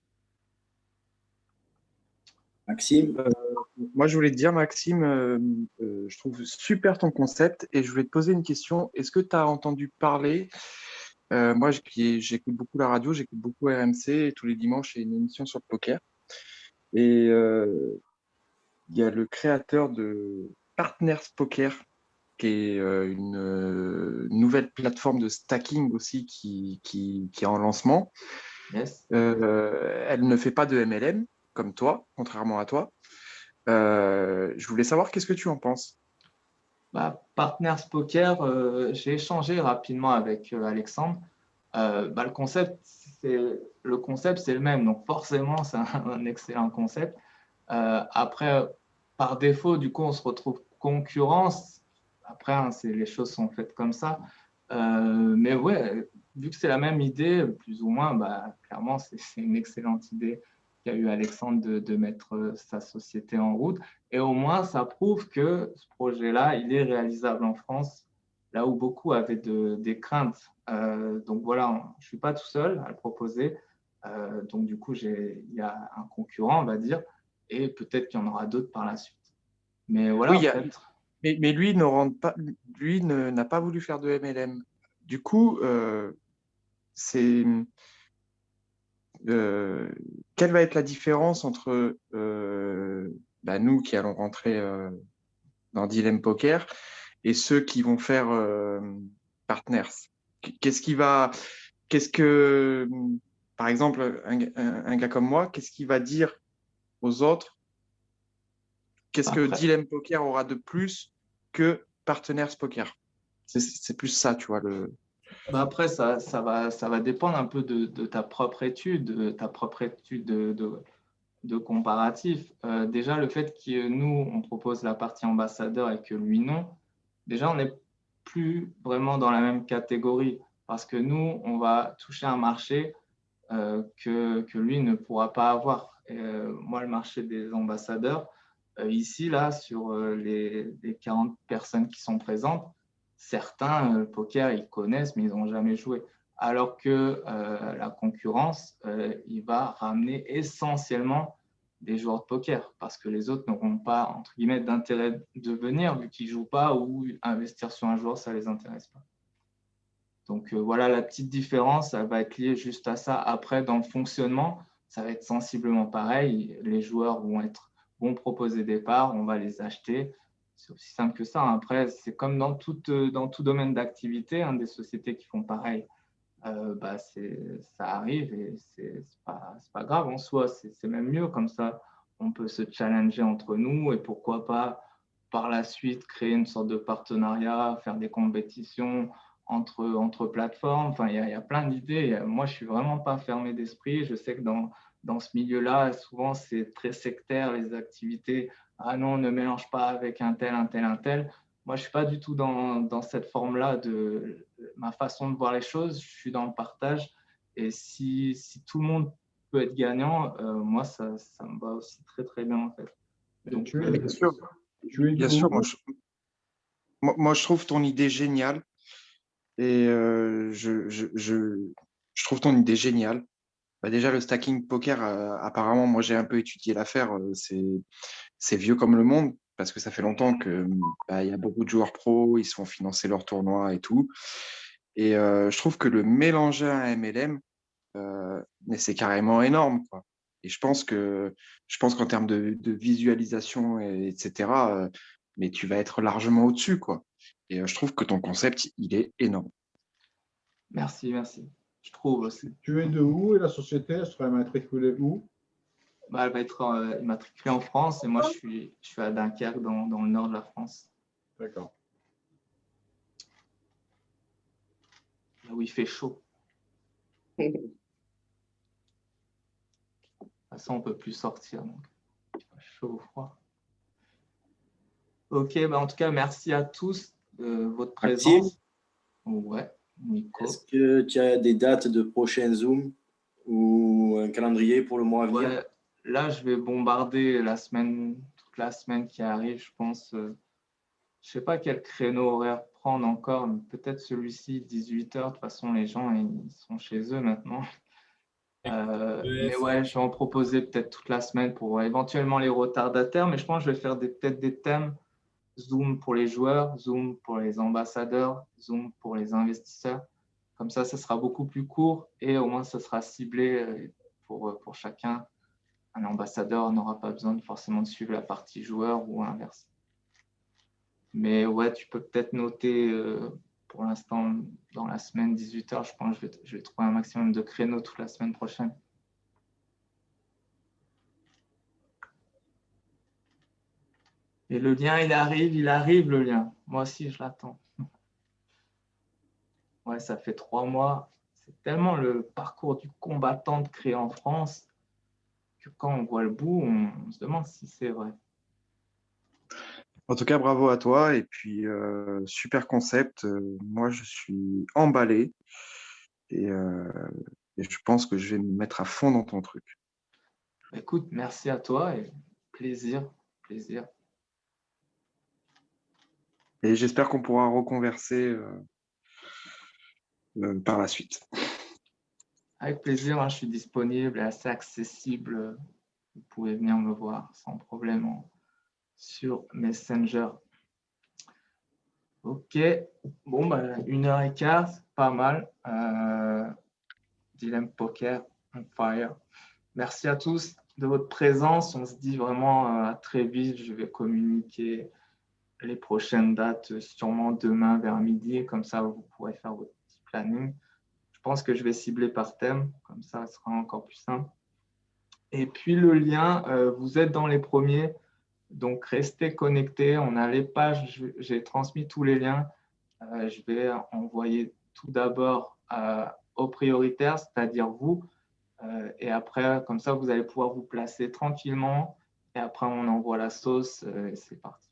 Maxime, moi je voulais te dire, Maxime, je trouve super ton concept et je voulais te poser une question. Est-ce que tu as entendu parler, moi j'écoute beaucoup la radio, j'écoute beaucoup RMC et tous les dimanches il y a une émission sur le poker. Et il y a le créateur de Partners Poker, qui est une nouvelle plateforme de stacking aussi qui est en lancement. Yes. Elle ne fait pas de MLM, comme toi, contrairement à toi. Je voulais savoir qu'est-ce que tu en penses. Partners Poker, j'ai échangé rapidement avec Alexandre. Le concept, c'est le même, donc forcément, c'est un excellent concept. Après, par défaut, du coup, on se retrouve concurrence. Après, les choses sont faites comme ça. Mais ouais, vu que c'est la même idée, plus ou moins, clairement, c'est une excellente idée qu'a eu Alexandre de mettre sa société en route. Et au moins, ça prouve que ce projet-là, il est réalisable en France, là où beaucoup avaient des craintes. Donc voilà, je ne suis pas tout seul à le proposer. Donc du coup, il y a un concurrent, on va dire, et peut-être qu'il y en aura d'autres par la suite. Mais voilà, Oui, peut-être. mais lui ne rentre pas, lui n'a pas voulu faire de MLM. Du coup, quelle va être la différence entre nous qui allons rentrer dans Dilemme Poker et ceux qui vont faire Partners? Qu'est-ce que, par exemple, un gars comme moi, qu'est-ce qu'il va dire aux autres? Qu'est-ce que Après, Dilemme Poker aura de plus que Partners Poker? C'est plus ça, tu vois. après ça va dépendre un peu de ta propre étude, de comparatif. Déjà, le fait que nous, on propose la partie ambassadeur et que lui, non, déjà, on n'est plus vraiment dans la même catégorie parce que nous, on va toucher un marché que lui ne pourra pas avoir. Moi, le marché des ambassadeurs, ici, là, sur les 40 personnes qui sont présentes, certains, le poker, ils connaissent, mais ils n'ont jamais joué. Alors que la concurrence, il va ramener essentiellement des joueurs de poker parce que les autres n'auront pas, entre guillemets, d'intérêt de venir vu qu'ils ne jouent pas ou investir sur un joueur, ça ne les intéresse pas. Donc voilà, la petite différence, elle va être liée juste à ça. Après, dans le fonctionnement, ça va être sensiblement pareil. Les joueurs vont proposer des parts, on va les acheter. C'est aussi simple que ça. Après, c'est comme dans tout domaine d'activité, des sociétés qui font pareil. Ça arrive et c'est pas grave en soi. C'est même mieux comme ça. On peut se challenger entre nous et pourquoi pas par la suite créer une sorte de partenariat, faire des compétitions entre plateformes. Enfin, il y a plein d'idées. Moi, je suis vraiment pas fermé d'esprit. Je sais que dans ce milieu-là, souvent, c'est très sectaire, les activités. Ah non, ne mélange pas avec un tel, un tel, un tel. Moi, je ne suis pas du tout dans cette forme-là de ma façon de voir les choses. Je suis dans le partage. Et si tout le monde peut être gagnant, moi, ça me va aussi très, très bien, en fait. Donc, Bien sûr. Tu es Bien de sûr, où? moi, je trouve ton idée géniale et je trouve ton idée géniale. Bah, déjà, le stacking poker, apparemment, moi, j'ai un peu étudié l'affaire. C'est vieux comme le monde parce que ça fait longtemps que bah, il y a beaucoup de joueurs pros, ils se font financer leurs tournois et tout. Et je trouve que le mélanger à un MLM, mais c'est carrément énorme, quoi. Et je pense qu'en termes de visualisation, etc., mais tu vas être largement au-dessus, quoi. Et je trouve que ton concept, il est énorme. Merci, merci. Je trouve aussi. Tu es de où et la société, elle sera immatriculée où? Bah, elle va être immatriculée en France et moi, je suis à Dunkerque, dans le nord de la France, D'accord. là où il fait chaud. De toute façon, on ne peut plus sortir, donc chaud ou froid. Ok, bah en tout cas, merci à tous de votre Maxime, présence. Ouais, Nico. est-ce que tu as des dates de prochains Zoom ou un calendrier pour le mois à venir? Ouais, là, je vais bombarder toute la semaine qui arrive, je pense. Je sais pas quel créneau horaire prendre encore, mais peut-être celui-ci, 18 h. De toute façon, les gens, ils sont chez eux maintenant. Mais ouais, je vais en proposer peut-être toute la semaine pour éventuellement les retardataires, mais je pense que je vais faire peut-être des thèmes. Zoom pour les joueurs, Zoom pour les ambassadeurs, Zoom pour les investisseurs. Comme ça sera beaucoup plus court et au moins, ça sera ciblé pour chacun. Un ambassadeur n'aura pas besoin forcément de suivre la partie joueur ou inverse. Mais ouais, tu peux peut-être noter pour l'instant dans la semaine 18 h. Je pense que je vais trouver un maximum de créneaux toute la semaine prochaine. Et le lien, il arrive le lien. Moi aussi, je l'attends. Ouais, ça fait 3 mois. C'est tellement le parcours du combattant de créer en France que quand on voit le bout, on se demande si c'est vrai. En tout cas, bravo à toi. Et puis, super concept. Moi, je suis emballé et, et je pense que je vais me mettre à fond dans ton truc. Écoute, merci à toi et plaisir. Et j'espère qu'on pourra reconverser par la suite. Avec plaisir, hein, je suis disponible et assez accessible. Vous pouvez venir me voir sans problème sur Messenger. Ok, bon, bah, 1 h 15, c'est pas mal. Dilemme Poker on fire. Merci à tous de votre présence. On se dit vraiment à très vite. Je vais communiquer les prochaines dates sûrement demain vers midi. Comme ça, vous pourrez faire votre petit planning. Je pense que je vais cibler par thème. Comme ça, ce sera encore plus simple. Et puis, le lien, vous êtes dans les premiers. Donc, restez connectés. On a les pages. J'ai transmis tous les liens. Je vais envoyer tout d'abord aux prioritaires, c'est-à-dire vous. Et après, comme ça, vous allez pouvoir vous placer tranquillement. Et après, on envoie la sauce et c'est parti.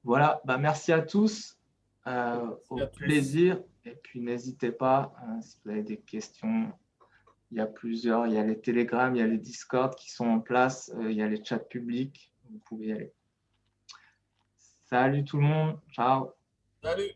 Voilà, bah, merci à tous. Au plaisir. Et puis, n'hésitez pas, si vous avez des questions, il y a plusieurs. Il y a les Telegram, il y a les Discord qui sont en place. Il y a les chats publics. Vous pouvez y aller. Salut tout le monde. Ciao. Salut.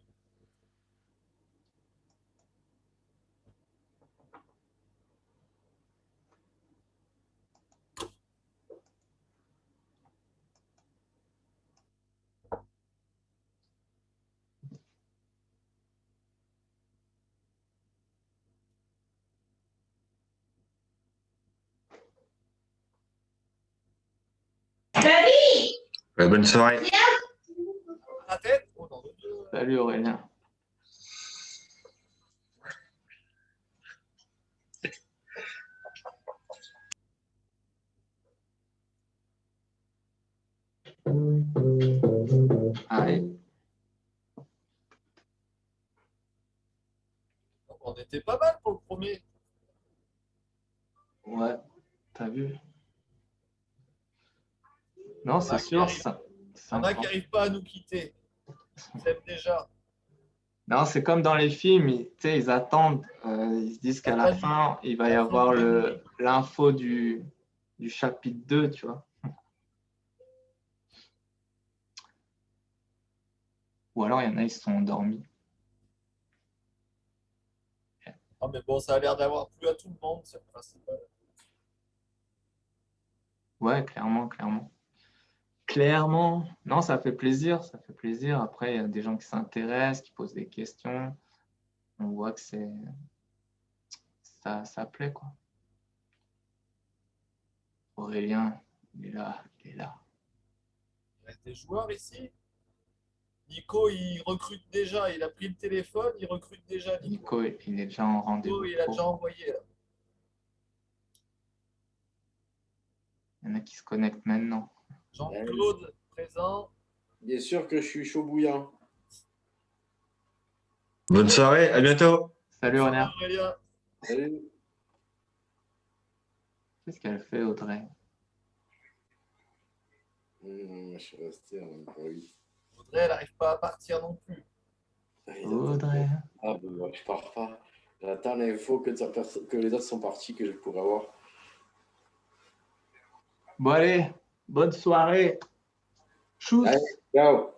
Bonne soirée. La tête. Oh, non. Salut Aurélien. Allez. On était pas mal pour le premier. Ouais, t'as vu? Non, c'est sûr. Ça, il y en a qui n'arrivent pas à nous quitter. Ils aiment déjà. Non, c'est comme dans les films, ils attendent, ils se disent qu'à la fin, il va y avoir l'info du chapitre 2, tu vois. Ou alors, il y en a, ils se sont endormis. Ah, mais bon, ça a l'air d'avoir plu à tout le monde, c'est le principal. Ouais, clairement, clairement. Clairement. Non, ça fait plaisir, ça fait plaisir. Après, il y a des gens qui s'intéressent, qui posent des questions. On voit que ça plaît, quoi. Aurélien, il est là, il est là. Il reste des joueurs ici. Nico, il recrute déjà. Il a pris le téléphone, il recrute déjà. Nico, il est déjà en rendez-vous. Nico, il a déjà envoyé, là. Il y en a qui se connectent maintenant. Jean-Claude, présent. Bien sûr que je suis chaud bouillant. Bonne soirée, à bientôt. Salut Aurélien. Aurélien. Salut. Qu'est-ce qu'elle fait, Audrey? Je suis resté en oui. Audrey, elle n'arrive pas à partir non plus. Audrey. Ah, ben, moi, je pars pas. J'attends l'info que les autres sont partis, que je pourrais avoir. Bon, allez, bonne soirée. Chousse. Allez, ciao.